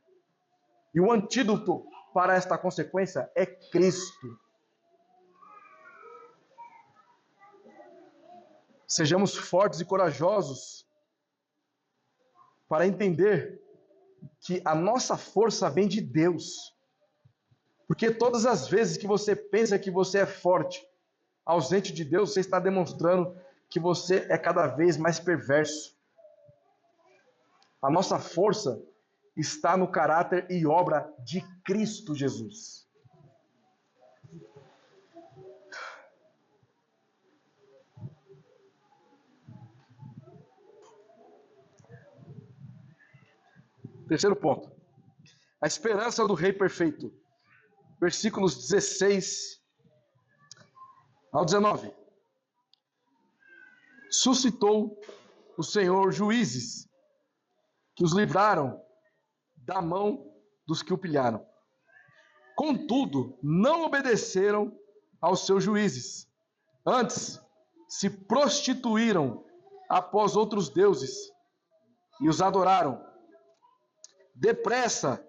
Speaker 1: E o antídoto para esta consequência é Cristo. Sejamos fortes e corajosos para entender que a nossa força vem de Deus. Porque todas as vezes que você pensa que você é forte, ausente de Deus, você está demonstrando que você é cada vez mais perverso. A nossa força está no caráter e obra de Cristo Jesus. Terceiro ponto. A esperança do Rei Perfeito. Versículos 16 ao 19. Suscitou o Senhor juízes que os livraram da mão dos que o pilharam. Contudo, não obedeceram aos seus juízes. Antes, se prostituíram após outros deuses e os adoraram. Depressa,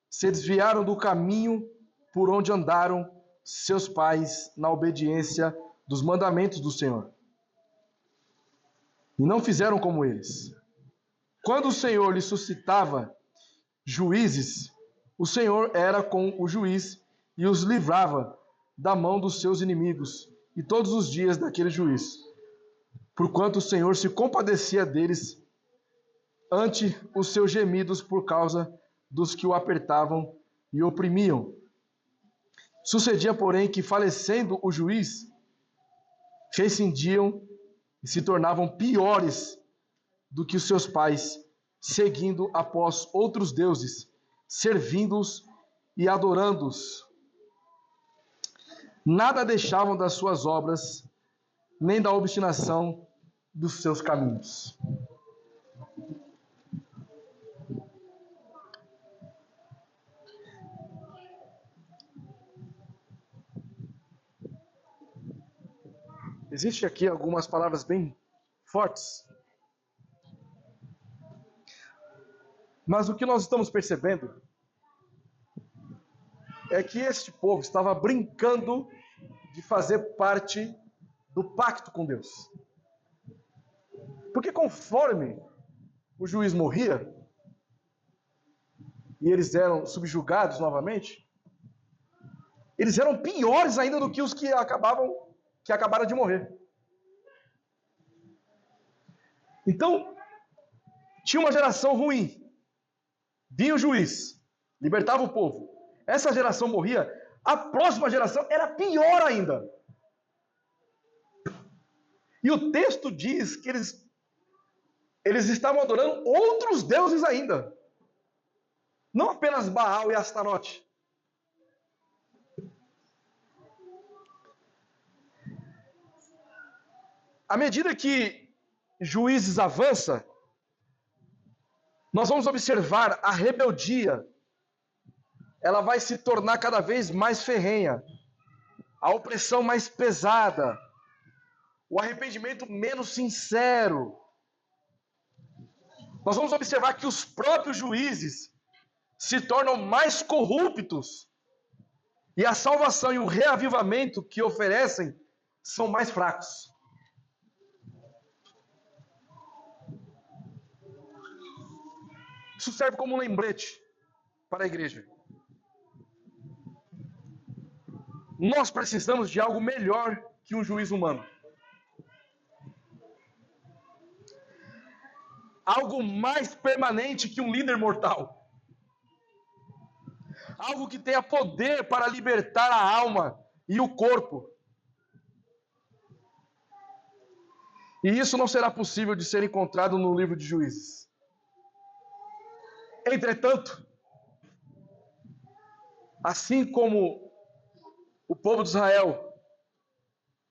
Speaker 1: se desviaram do caminho por onde andaram seus pais na obediência dos mandamentos do Senhor. E não fizeram como eles. Quando o Senhor lhe suscitava juízes, o Senhor era com o juiz e os livrava da mão dos seus inimigos, e todos os dias daquele juiz. Porquanto o Senhor se compadecia deles ante os seus gemidos por causa dos que o apertavam e oprimiam. Sucedia, porém, que falecendo o juiz, rescindiam e se tornavam piores do que os seus pais, seguindo após outros deuses, servindo-os e adorando-os. Nada deixavam das suas obras, nem da obstinação dos seus caminhos. Existem aqui algumas palavras bem fortes. Mas o que nós estamos percebendo é que este povo estava brincando de fazer parte do pacto com Deus. Por Porque conforme o juiz morria, e eles eram subjugados novamente, eles eram piores ainda do que os que acabaram de morrer. Então, tinha uma geração ruim. Vinha o juiz, libertava o povo. Essa geração morria, a próxima geração era pior ainda. E o texto diz que eles estavam adorando outros deuses ainda. Não apenas Baal e Astarote. À medida que Juízes avança, nós vamos observar a rebeldia. Ela vai se tornar cada vez mais ferrenha. A opressão mais pesada. O arrependimento menos sincero. Nós vamos observar que os próprios juízes se tornam mais corruptos. E a salvação e o reavivamento que oferecem são mais fracos. Isso serve como um lembrete para a igreja. Nós precisamos de algo melhor que um juiz humano. Algo mais permanente que um líder mortal. Algo que tenha poder para libertar a alma e o corpo. E isso não será possível de ser encontrado no livro de Juízes. Entretanto, assim como o povo de Israel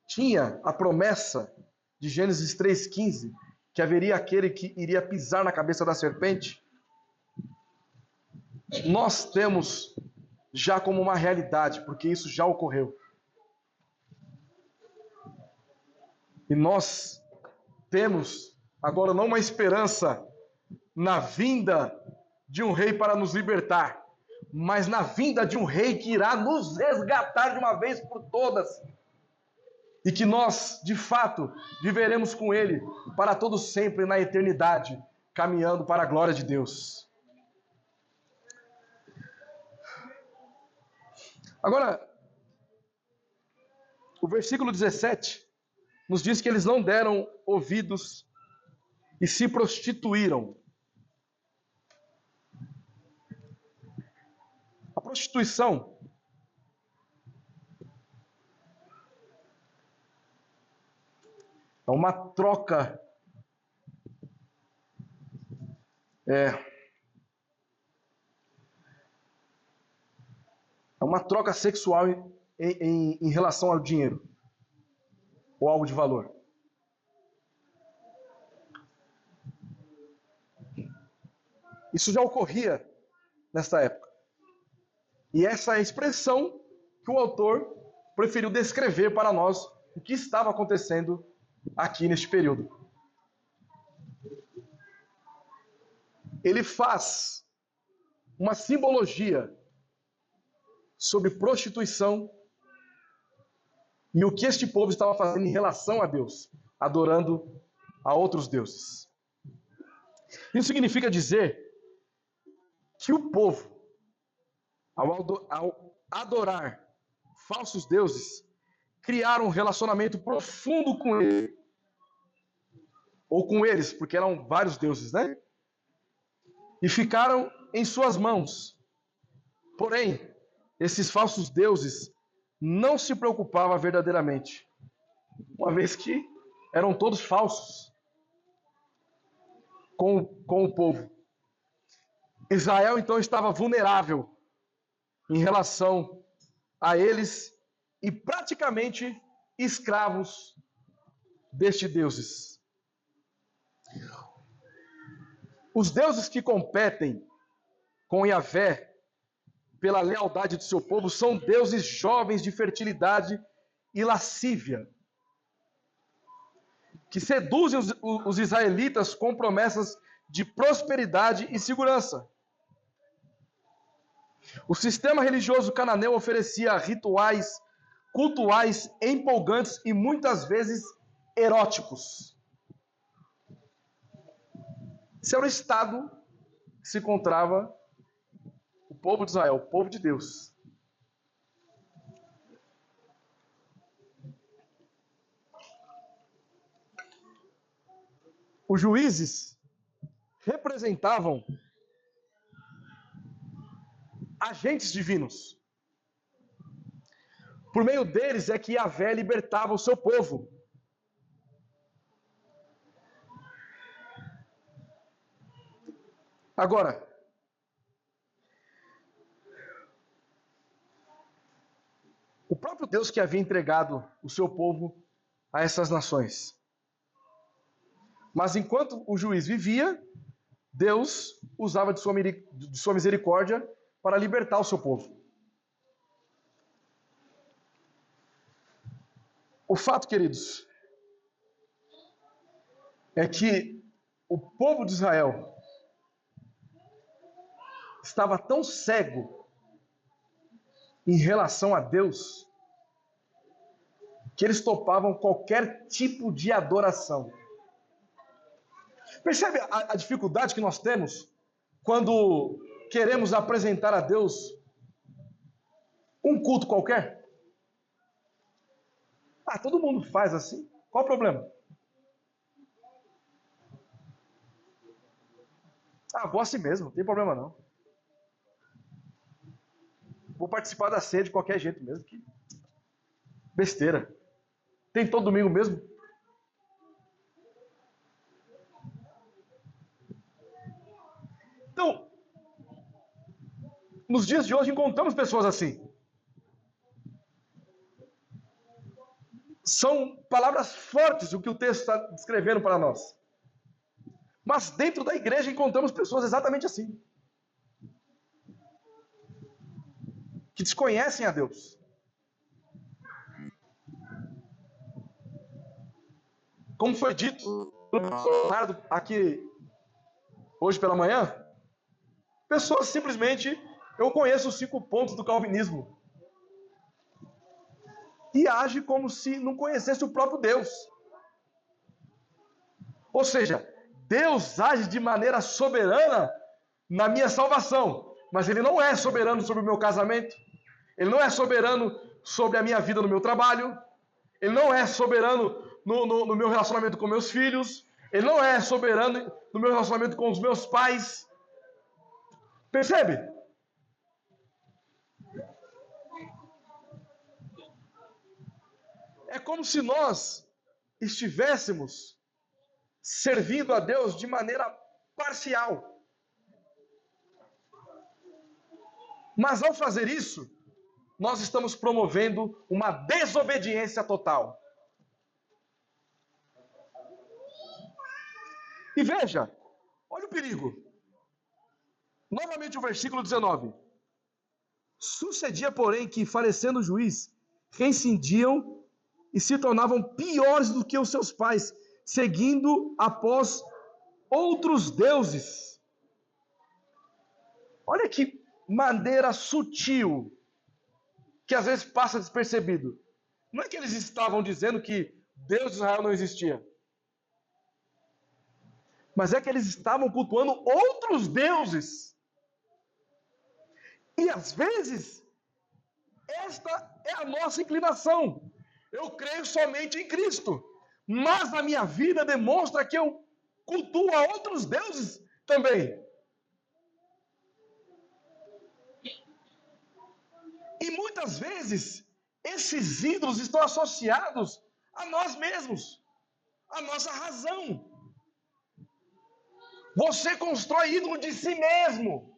Speaker 1: tinha a promessa de Gênesis 3,15, que haveria aquele que iria pisar na cabeça da serpente, nós temos já como uma realidade, porque isso já ocorreu. E nós temos agora não uma esperança na vinda de um rei para nos libertar, mas na vinda de um rei que irá nos resgatar de uma vez por todas. E que nós, de fato, viveremos com ele para todo sempre na eternidade, caminhando para a glória de Deus. Agora, o versículo 17 nos diz que eles não deram ouvidos e se prostituíram. A prostituição é uma troca sexual em relação ao dinheiro ou algo de valor. Isso já ocorria nesta época. E essa é a expressão que o autor preferiu descrever para nós o que estava acontecendo aqui neste período. Ele faz uma simbologia sobre prostituição e o que este povo estava fazendo em relação a Deus, adorando a outros deuses. Isso significa dizer que o povo, ao adorar falsos deuses, criaram um relacionamento profundo com ele, ou com eles, porque eram vários deuses, né? E ficaram em suas mãos. Porém, esses falsos deuses não se preocupavam verdadeiramente, uma vez que eram todos falsos com o povo. Israel então estava vulnerável em relação a eles e praticamente escravos destes deuses. Os deuses que competem com Yahvé pela lealdade do seu povo são deuses jovens de fertilidade e lascívia, que seduzem os israelitas com promessas de prosperidade e segurança. O sistema religioso cananeu oferecia rituais cultuais empolgantes e muitas vezes eróticos. Esse era o estado que se encontrava o povo de Israel, o povo de Deus. Os juízes representavam agentes divinos. Por meio deles é que Yahvé libertava o seu povo. Agora, o próprio Deus que havia entregado o seu povo a essas nações. Mas enquanto o juiz vivia, Deus usava de sua misericórdia para libertar o seu povo. O fato, queridos, é que o povo de Israel estava tão cego em relação a Deus que eles topavam qualquer tipo de adoração. Percebe a dificuldade que nós temos quando queremos apresentar a Deus um culto qualquer? Ah, todo mundo faz assim. Qual o problema? Ah, vou assim mesmo, não tem problema não. Vou participar da ceia de qualquer jeito mesmo. Que besteira. Tem todo domingo mesmo? Então, nos dias de hoje encontramos pessoas assim. São palavras fortes o que o texto está descrevendo para nós. Mas dentro da igreja encontramos pessoas exatamente assim. Que desconhecem a Deus. Como foi dito aqui hoje pela manhã, pessoas simplesmente, eu conheço os 5 pontos do calvinismo. E age como se não conhecesse o próprio Deus. Ou seja, Deus age de maneira soberana na minha salvação, mas Ele não é soberano sobre o meu casamento, Ele não é soberano sobre a minha vida no meu trabalho, Ele não é soberano no meu relacionamento com meus filhos, Ele não é soberano no meu relacionamento com os meus pais. Percebe? É como se nós estivéssemos servindo a Deus de maneira parcial. Mas ao fazer isso, nós estamos promovendo uma desobediência total. E veja, olha o perigo. Novamente o versículo 19. Sucedia, porém, que, falecendo o juiz, reincindiam e se tornavam piores do que os seus pais, seguindo após outros deuses. Olha que maneira sutil, que às vezes passa despercebido. Não é que eles estavam dizendo que Deus de Israel não existia, mas é que eles estavam cultuando outros deuses. E às vezes, esta é a nossa inclinação. Eu creio somente em Cristo, mas a minha vida demonstra que eu cultuo a outros deuses também. E muitas vezes, esses ídolos estão associados a nós mesmos, a nossa razão. Você constrói ídolo de si mesmo.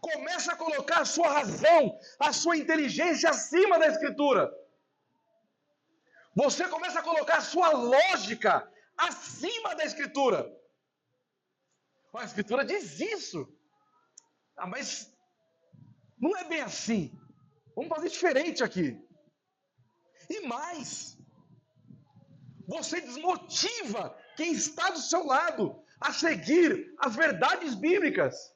Speaker 1: Começa a colocar a sua razão, a sua inteligência acima da Escritura. Você começa a colocar a sua lógica acima da Escritura. A Escritura diz isso. Ah, mas não é bem assim. Vamos fazer diferente aqui. E mais, você desmotiva quem está do seu lado a seguir as verdades bíblicas.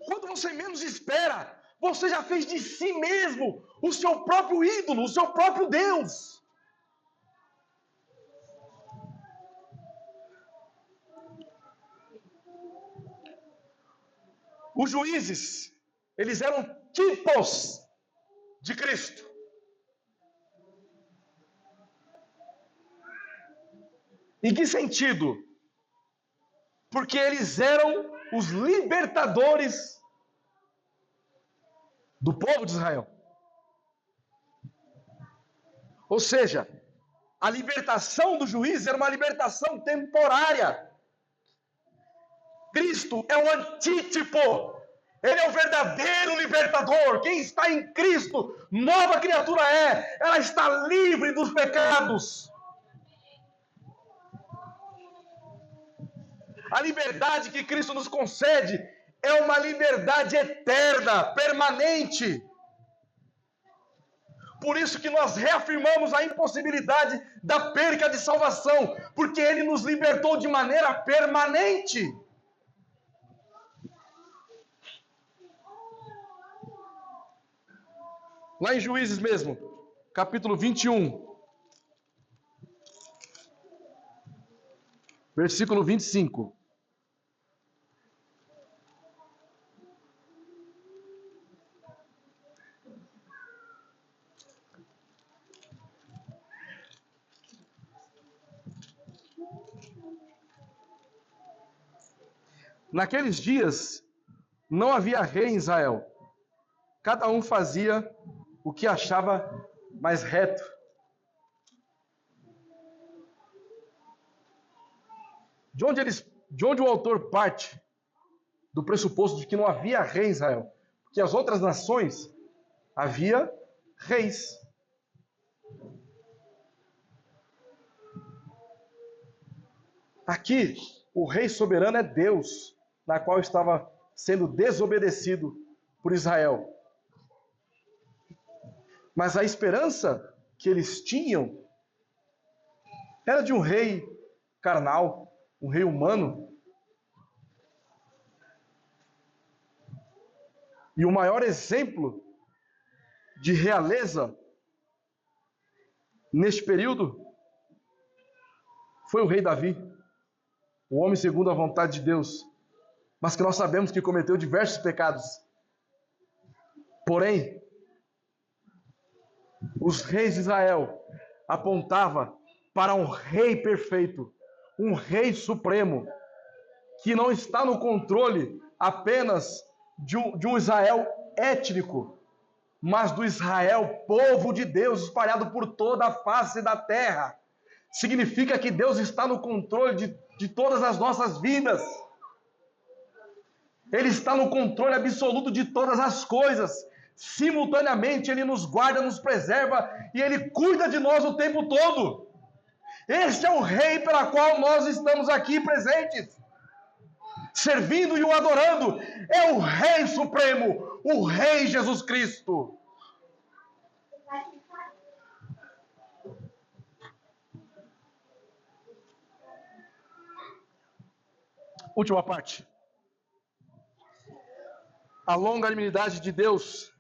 Speaker 1: Quando você menos espera, você já fez de si mesmo o seu próprio ídolo, o seu próprio Deus. Os juízes, eles eram tipos de Cristo. Em que sentido? Porque eles eram os libertadores do povo de Israel. Ou seja, a libertação do juiz era uma libertação temporária. Cristo é o antítipo. Ele é o verdadeiro libertador. Quem está em Cristo, nova criatura é. Ela está livre dos pecados. A liberdade que Cristo nos concede é uma liberdade eterna, permanente. Por isso que nós reafirmamos a impossibilidade da perca de salvação, porque Ele nos libertou de maneira permanente. Lá em Juízes mesmo, capítulo 21, versículo 25. Naqueles dias, não havia rei em Israel. Cada um fazia o que achava mais reto. De onde o autor parte do pressuposto de que não havia rei em Israel? Porque as outras nações havia reis. Aqui, o rei soberano é Deus, na qual estava sendo desobedecido por Israel. Mas a esperança que eles tinham era de um rei carnal, um rei humano. E o maior exemplo de realeza neste período foi o rei Davi, o homem segundo a vontade de Deus, mas que nós sabemos que cometeu diversos pecados. Porém, os reis de Israel apontavam para um rei perfeito, um rei supremo, que não está no controle apenas de um Israel étnico, mas do Israel, povo de Deus, espalhado por toda a face da terra. Significa que Deus está no controle de todas as nossas vidas. Ele está no controle absoluto de todas as coisas. Simultaneamente, Ele nos guarda, nos preserva e Ele cuida de nós o tempo todo. Este é o Rei pela qual nós estamos aqui presentes, servindo e o adorando. É o Rei Supremo, o Rei Jesus Cristo. Última parte. A longanimidade de Deus.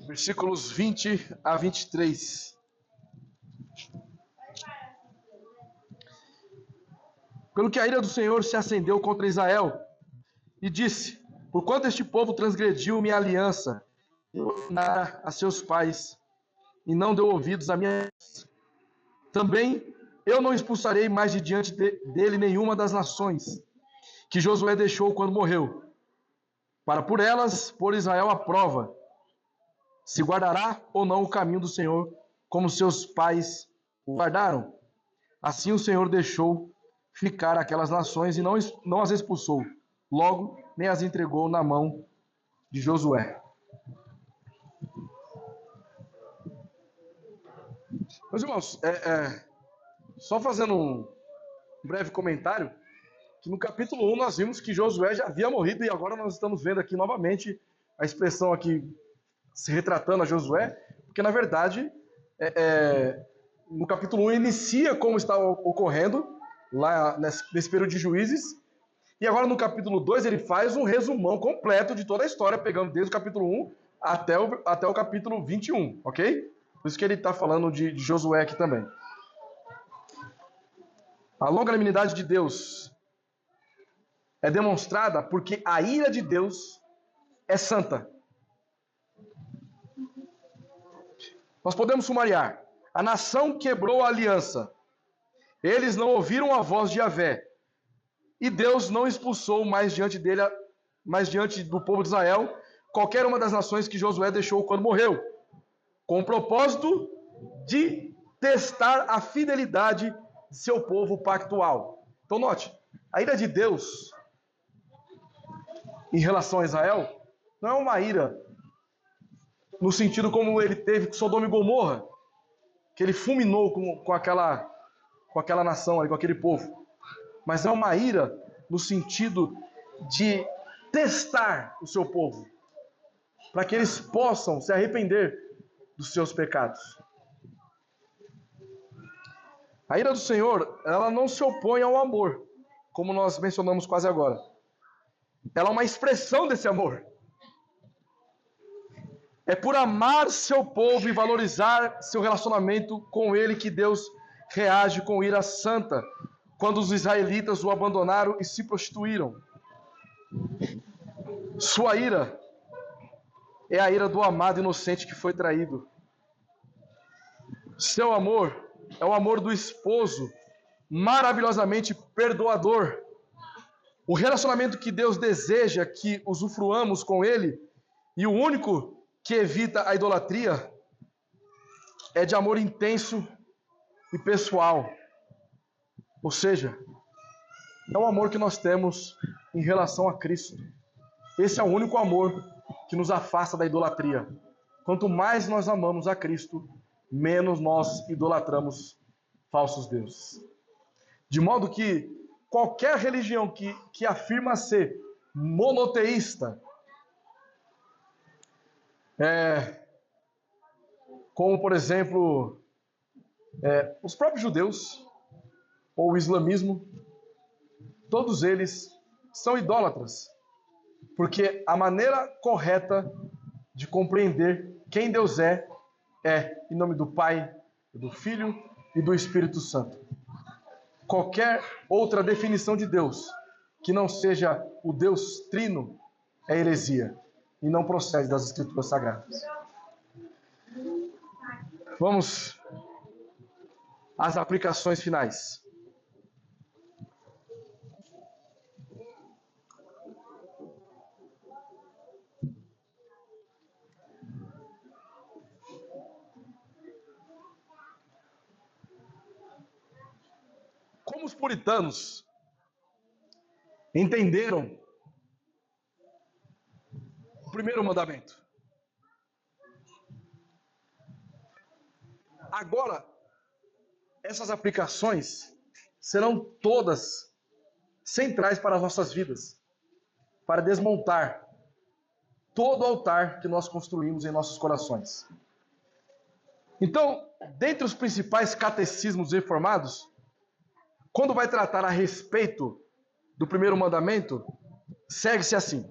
Speaker 1: Versículos 20 a 23. Pelo que a ira do Senhor se acendeu contra Israel, e disse: porquanto este povo transgrediu minha aliança, e ordenara a seus pais, e não deu ouvidos à minha. Também eu não expulsarei mais de diante dele nenhuma das nações que Josué deixou quando morreu, para por elas pôr Israel à prova, se guardará ou não o caminho do Senhor, como seus pais o guardaram. Assim o Senhor deixou ficar aquelas nações e não as expulsou, logo nem as entregou na mão de Josué. Meus irmãos, só fazendo um breve comentário, que no capítulo 1 nós vimos que Josué já havia morrido e agora nós estamos vendo aqui novamente a expressão aqui se retratando a Josué, porque na verdade no capítulo 1 inicia como está ocorrendo lá nesse período de Juízes, e agora no capítulo 2 ele faz um resumão completo de toda a história, pegando desde o capítulo 1 até o capítulo 21, ok? Por isso que ele está falando de Josué aqui também. A longanimidade de Deus. é demonstrada porque a ira de Deus é santa. Nós podemos sumariar. A nação quebrou a aliança. Eles não ouviram a voz de Yahvé. E Deus não expulsou mais diante do povo de Israel, qualquer uma das nações que Josué deixou quando morreu, com o propósito de testar a fidelidade de seu povo pactual. Então note, a ira de Deus em relação a Israel não é uma ira no sentido como ele teve com Sodoma e Gomorra, que ele fulminou com aquela nação, com aquele povo. Mas é uma ira no sentido de testar o seu povo, para que eles possam se arrepender dos seus pecados. A ira do Senhor, ela não se opõe ao amor, como nós mencionamos quase agora. Ela é uma expressão desse amor. É por amar seu povo e valorizar seu relacionamento com ele que Deus reage com ira santa quando os israelitas o abandonaram e se prostituíram. Sua ira é a ira do amado inocente que foi traído. Seu amor é o amor do esposo maravilhosamente perdoador. O relacionamento que Deus deseja que usufruamos com ele, e o único que evita a idolatria, é de amor intenso e pessoal. Ou seja, é o amor que nós temos em relação a Cristo. Esse é o único amor que nos afasta da idolatria. Quanto mais nós amamos a Cristo, menos nós idolatramos falsos deuses. De modo que qualquer religião que afirma ser monoteísta, como por exemplo os próprios judeus ou o islamismo, todos eles são idólatras, porque a maneira correta de compreender quem Deus é em nome do Pai, do Filho e do Espírito Santo. Qualquer outra definição de Deus que não seja o Deus trino é heresia e não procede das Escrituras Sagradas. Vamos às aplicações finais. Como os puritanos entenderam o primeiro mandamento? Agora, essas aplicações serão todas centrais para as nossas vidas, para desmontar todo o altar que nós construímos em nossos corações. Então, dentre os principais catecismos reformados, quando vai tratar a respeito do primeiro mandamento, segue-se assim: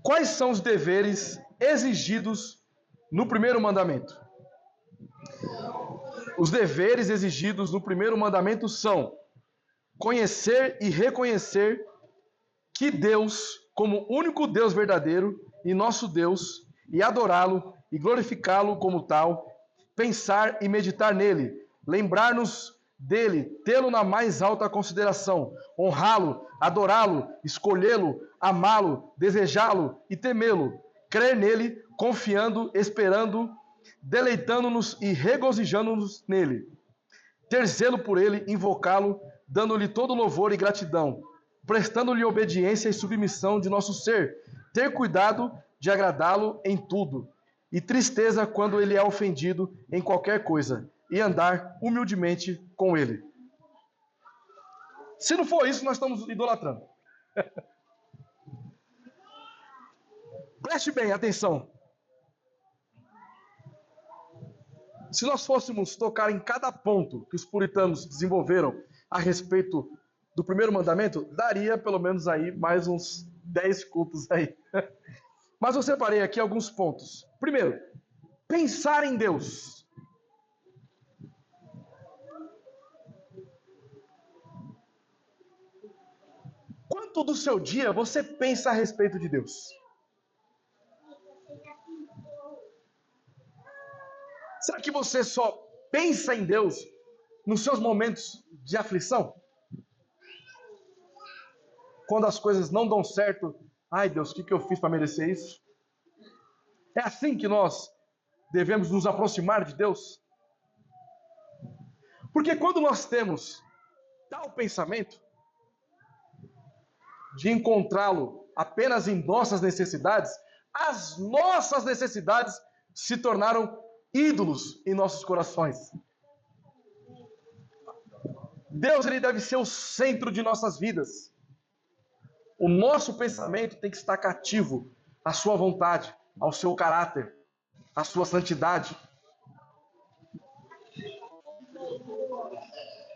Speaker 1: quais são os deveres exigidos no primeiro mandamento? Os deveres exigidos no primeiro mandamento são conhecer e reconhecer que Deus, como único Deus verdadeiro e nosso Deus, e adorá-lo e glorificá-lo como tal, pensar e meditar nele, lembrar-nos dele, tê-lo na mais alta consideração, honrá-lo, adorá-lo, escolhê-lo, amá-lo, desejá-lo e temê-lo, crer nele, confiando, esperando, deleitando-nos e regozijando-nos nele, ter zelo por ele, invocá-lo, dando-lhe todo louvor e gratidão, prestando-lhe obediência e submissão de nosso ser, ter cuidado de agradá-lo em tudo, e tristeza quando ele é ofendido em qualquer coisa, e andar humildemente com ele. Se não for isso, nós estamos idolatrando. Preste bem atenção. Se nós fôssemos tocar em cada ponto que os puritanos desenvolveram a respeito do primeiro mandamento, daria pelo menos aí mais uns 10 cultos aí. Mas eu separei aqui alguns pontos. Primeiro, pensar em Deus. Quanto do seu dia você pensa a respeito de Deus? Será que você só pensa em Deus nos seus momentos de aflição? Quando as coisas não dão certo, ai Deus, o que eu fiz para merecer isso? É assim que nós devemos nos aproximar de Deus? Porque quando nós temos tal pensamento, de encontrá-lo apenas em nossas necessidades, as nossas necessidades se tornaram ídolos em nossos corações. Deus, ele deve ser o centro de nossas vidas. O nosso pensamento tem que estar cativo à sua vontade, ao seu caráter, à sua santidade.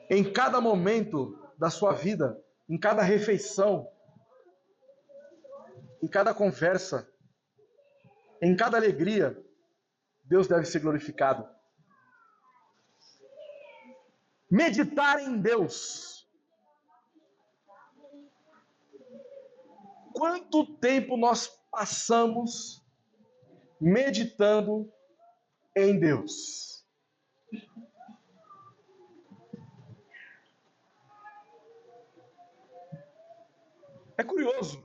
Speaker 1: Em cada momento da sua vida, em cada refeição, em cada conversa, em cada alegria, Deus deve ser glorificado. Meditar em Deus. Quanto tempo nós passamos meditando em Deus? É curioso.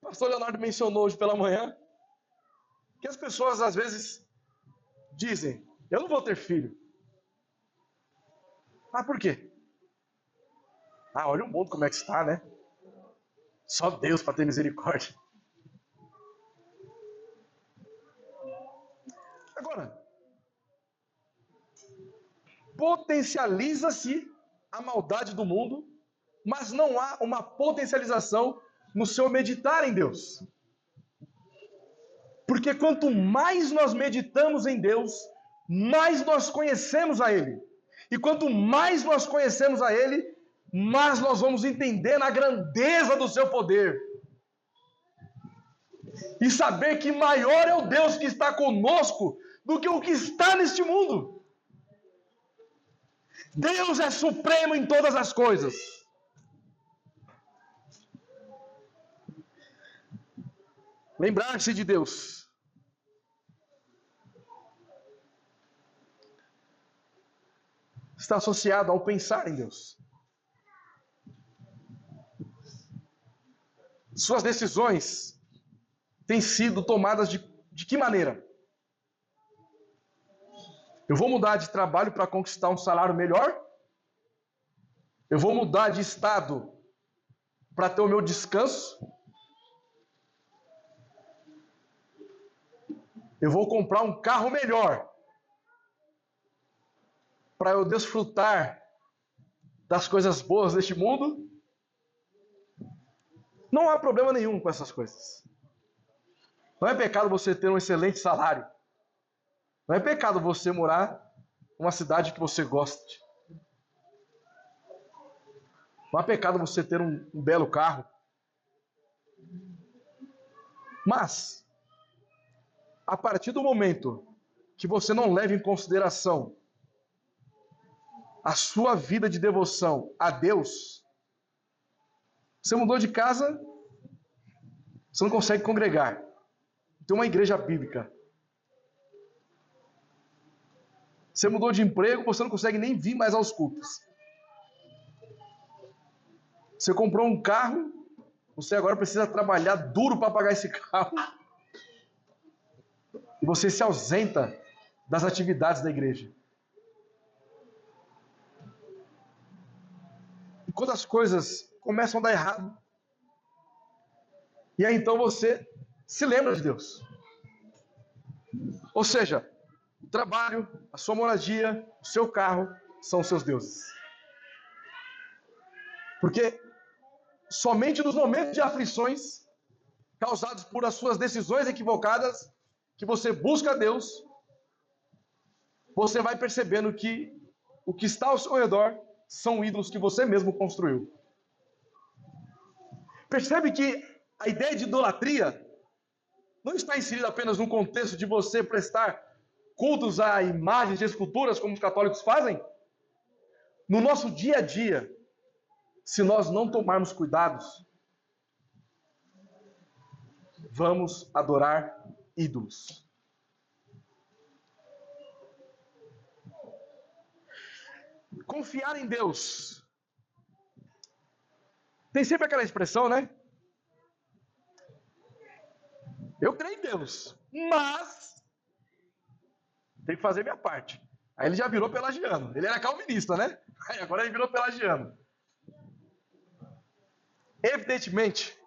Speaker 1: O pastor Leonardo mencionou hoje pela manhã que as pessoas às vezes dizem: eu não vou ter filho. Ah, por quê? Ah, olha o mundo como é que está, né? Só Deus para ter misericórdia. Agora, potencializa-se a maldade do mundo, mas não há uma potencialização no seu meditar em Deus. Porque quanto mais nós meditamos em Deus, mais nós conhecemos a Ele. E quanto mais nós conhecemos a Ele, mais nós vamos entender a grandeza do seu poder. E saber que maior é o Deus que está conosco do que o que está neste mundo. Deus é supremo em todas as coisas. Lembrar-se de Deus está associado ao pensar em Deus. Suas decisões têm sido tomadas de que maneira? Eu vou mudar de trabalho para conquistar um salário melhor? Eu vou mudar de estado para ter o meu descanso? Eu vou comprar um carro melhor para eu desfrutar das coisas boas deste mundo? Não há problema nenhum com essas coisas. Não é pecado você ter um excelente salário. Não é pecado você morar numa cidade que você goste. Não é pecado você ter um belo carro. Mas, a partir do momento que você não leva em consideração a sua vida de devoção a Deus, você mudou de casa, você não consegue congregar. Tem uma igreja bíblica. Você mudou de emprego, você não consegue nem vir mais aos cultos. Você comprou um carro, você agora precisa trabalhar duro para pagar esse carro. E você se ausenta das atividades da igreja. E quando as coisas começam a dar errado, e aí então você se lembra de Deus. Ou seja, o trabalho, a sua moradia, o seu carro são os seus deuses. Porque somente nos momentos de aflições causados por as suas decisões equivocadas, que você busca Deus, você vai percebendo que o que está ao seu redor são ídolos que você mesmo construiu. Percebe que a ideia de idolatria não está inserida apenas no contexto de você prestar cultos a imagens e esculturas, como os católicos fazem? No nosso dia a dia, se nós não tomarmos cuidados, vamos adorar ídolos. Confiar em Deus. Tem sempre aquela expressão, né? Eu creio em Deus, mas tem que fazer minha parte. Aí ele já virou pelagiano. Ele era calvinista, né? Aí agora ele virou pelagiano. Evidentemente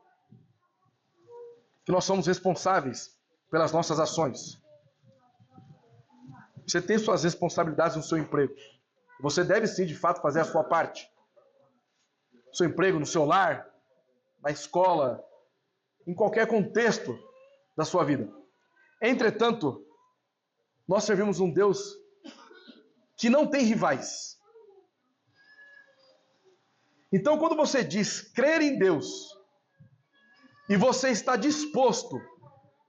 Speaker 1: que nós somos responsáveis pelas nossas ações. Você tem suas responsabilidades no seu emprego. Você deve sim, de fato, fazer a sua parte. No seu emprego, no seu lar, na escola, em qualquer contexto da sua vida. Entretanto, nós servimos um Deus que não tem rivais. Então, quando você diz crer em Deus, e você está disposto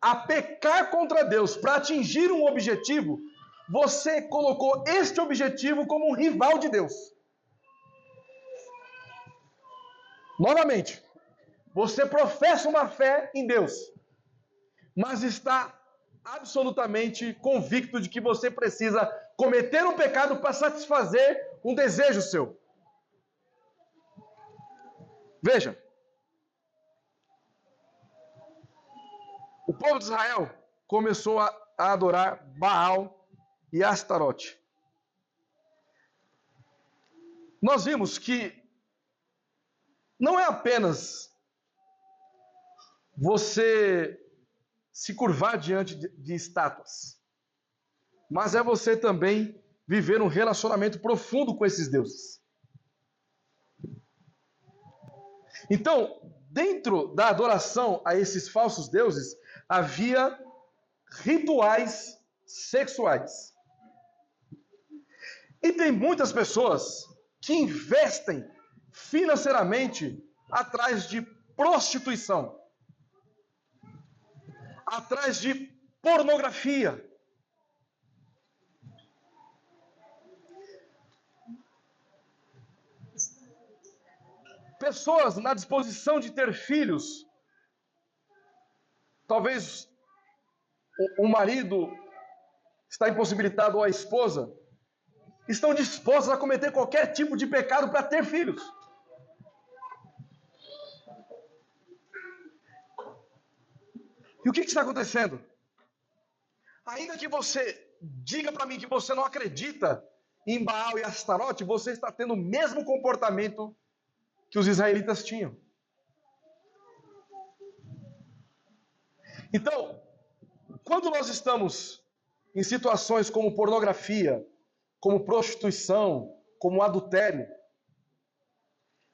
Speaker 1: a pecar contra Deus para atingir um objetivo, você colocou este objetivo como um rival de Deus. Novamente, você professa uma fé em Deus, mas está absolutamente convicto de que você precisa cometer um pecado para satisfazer um desejo seu. Veja, o povo de Israel começou a adorar Baal e Astarote. Nós vimos que não é apenas você se curvar diante de estátuas, mas é você também viver um relacionamento profundo com esses deuses. Então, dentro da adoração a esses falsos deuses, havia rituais sexuais. E tem muitas pessoas que investem financeiramente atrás de prostituição, atrás de pornografia. Pessoas na disposição de ter filhos. Talvez o marido está impossibilitado ou a esposa estão dispostos a cometer qualquer tipo de pecado para ter filhos. E o que está acontecendo? Ainda que você diga para mim que você não acredita em Baal e Astarote, você está tendo o mesmo comportamento que os israelitas tinham. Então, quando nós estamos em situações como pornografia, como prostituição, como adultério,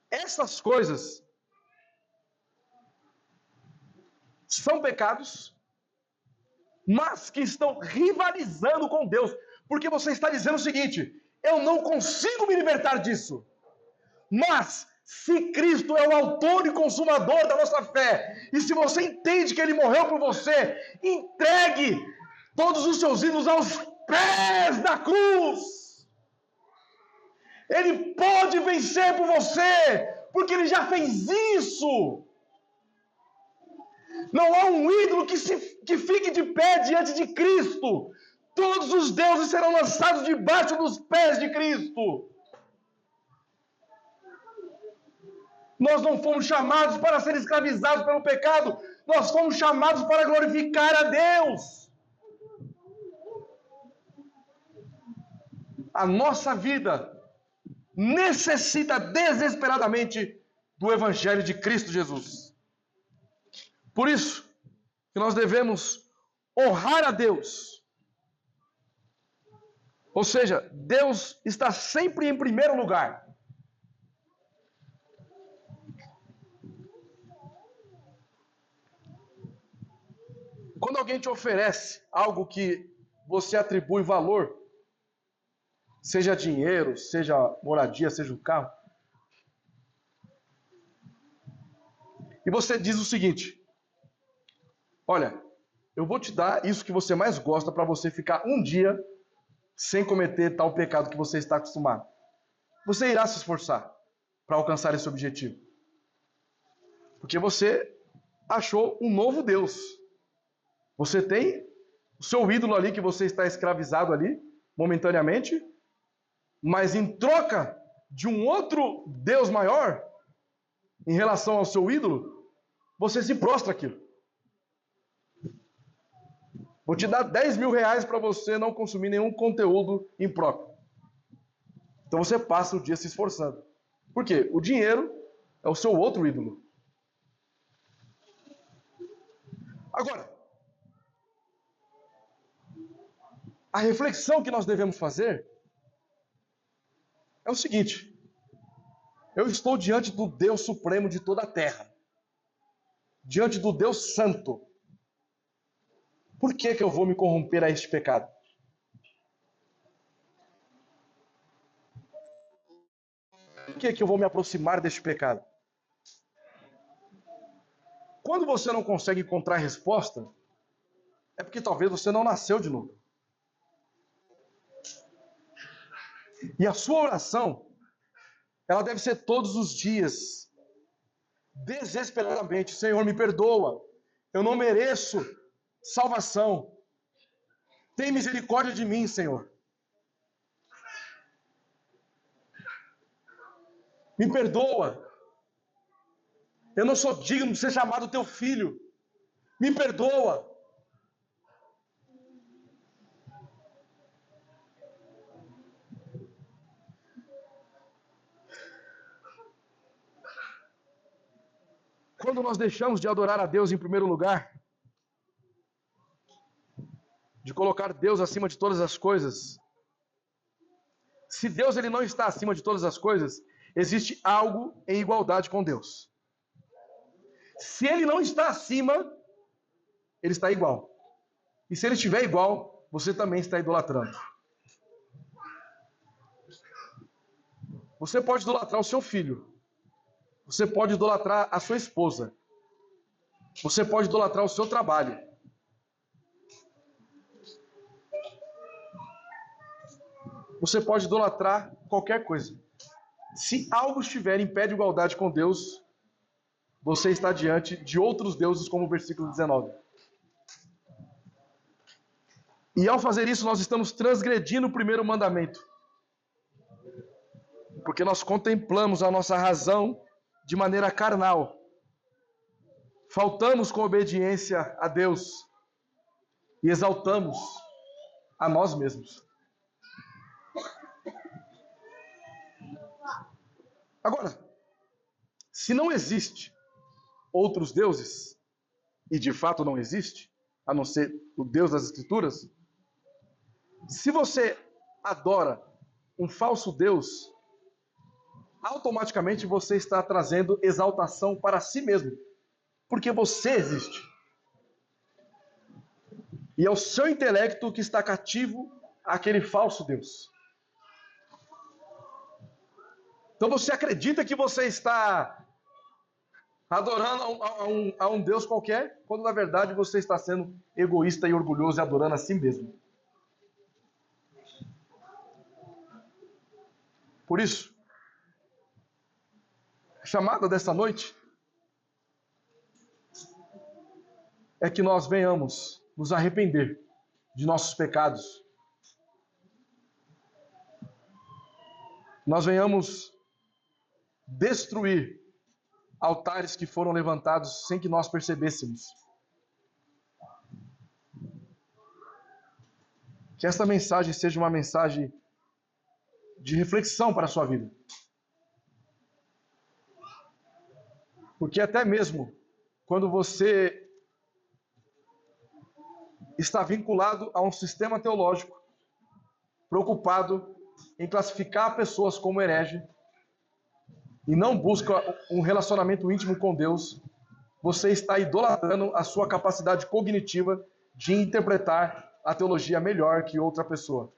Speaker 1: essas coisas são pecados, mas que estão rivalizando com Deus, porque você está dizendo o seguinte: eu não consigo me libertar disso, mas se Cristo é o autor e consumador da nossa fé, e se você entende que Ele morreu por você, entregue todos os seus ídolos aos pés da cruz. Ele pode vencer por você, porque Ele já fez isso. Não há um ídolo que fique de pé diante de Cristo. Todos os deuses serão lançados debaixo dos pés de Cristo. Nós não fomos chamados para ser escravizados pelo pecado. Nós fomos chamados para glorificar a Deus. A nossa vida necessita desesperadamente do Evangelho de Cristo Jesus. Por isso que nós devemos honrar a Deus. Ou seja, Deus está sempre em primeiro lugar. Quando alguém te oferece algo que você atribui valor, seja dinheiro, seja moradia, seja um carro, e você diz o seguinte: olha, eu vou te dar isso que você mais gosta para você ficar um dia sem cometer tal pecado que você está acostumado. Você irá se esforçar. para alcançar esse objetivo? Porque você achou um novo Deus. Você tem o seu ídolo ali que você está escravizado ali, momentaneamente, mas em troca de um outro Deus maior, em relação ao seu ídolo, você se prostra aquilo. Vou te dar 10 mil reais para você não consumir nenhum conteúdo impróprio. Então você passa o dia se esforçando. Por quê? O dinheiro é o seu outro ídolo. Agora, a reflexão que nós devemos fazer é o seguinte: eu estou diante do Deus Supremo de toda a terra, diante do Deus Santo. Por que eu vou me corromper a este pecado? Por que eu vou me aproximar deste pecado? Quando você não consegue encontrar resposta, é porque talvez você não nasceu de novo. E a sua oração, ela deve ser todos os dias, desesperadamente: Senhor, me perdoa, eu não mereço salvação. Tem misericórdia de mim, Senhor. Me perdoa. Eu não sou digno de ser chamado teu filho. Me perdoa. Quando nós deixamos de adorar a Deus em primeiro lugar, de colocar Deus acima de todas as coisas, se Deus ele não está acima de todas as coisas, existe algo em igualdade com Deus. Se ele não está acima, ele está igual. E se ele estiver igual, você também está idolatrando. Você pode idolatrar o seu filho. Você pode idolatrar a sua esposa. Você pode idolatrar o seu trabalho. Você pode idolatrar qualquer coisa. Se algo estiver em pé de igualdade com Deus, você está diante de outros deuses, como o versículo 19. E ao fazer isso, nós estamos transgredindo o primeiro mandamento. Porque nós contemplamos a nossa razão de maneira carnal. Faltamos com obediência a Deus e exaltamos a nós mesmos. Agora, se não existe outros deuses, e de fato não existe, a não ser o Deus das Escrituras, se você adora um falso Deus, automaticamente você está trazendo exaltação para si mesmo, porque você existe. E é o seu intelecto que está cativo àquele falso Deus. Então você acredita que você está adorando a um Deus qualquer, quando na verdade você está sendo egoísta e orgulhoso e adorando a si mesmo. Por isso, a chamada dessa noite é que nós venhamos nos arrepender de nossos pecados. Nós venhamos destruir altares que foram levantados sem que nós percebêssemos. Que esta mensagem seja uma mensagem de reflexão para a sua vida. Porque até mesmo quando você está vinculado a um sistema teológico, preocupado em classificar pessoas como herege, e não busca um relacionamento íntimo com Deus, você está idolatrando a sua capacidade cognitiva de interpretar a teologia melhor que outra pessoa.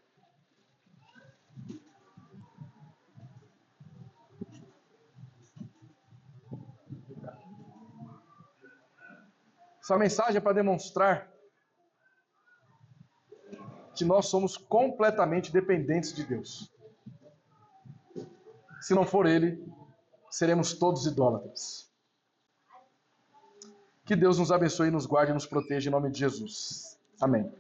Speaker 1: Essa mensagem é para demonstrar que nós somos completamente dependentes de Deus. Se não for Ele, seremos todos idólatras. Que Deus nos abençoe, nos guarde e nos proteja em nome de Jesus. Amém.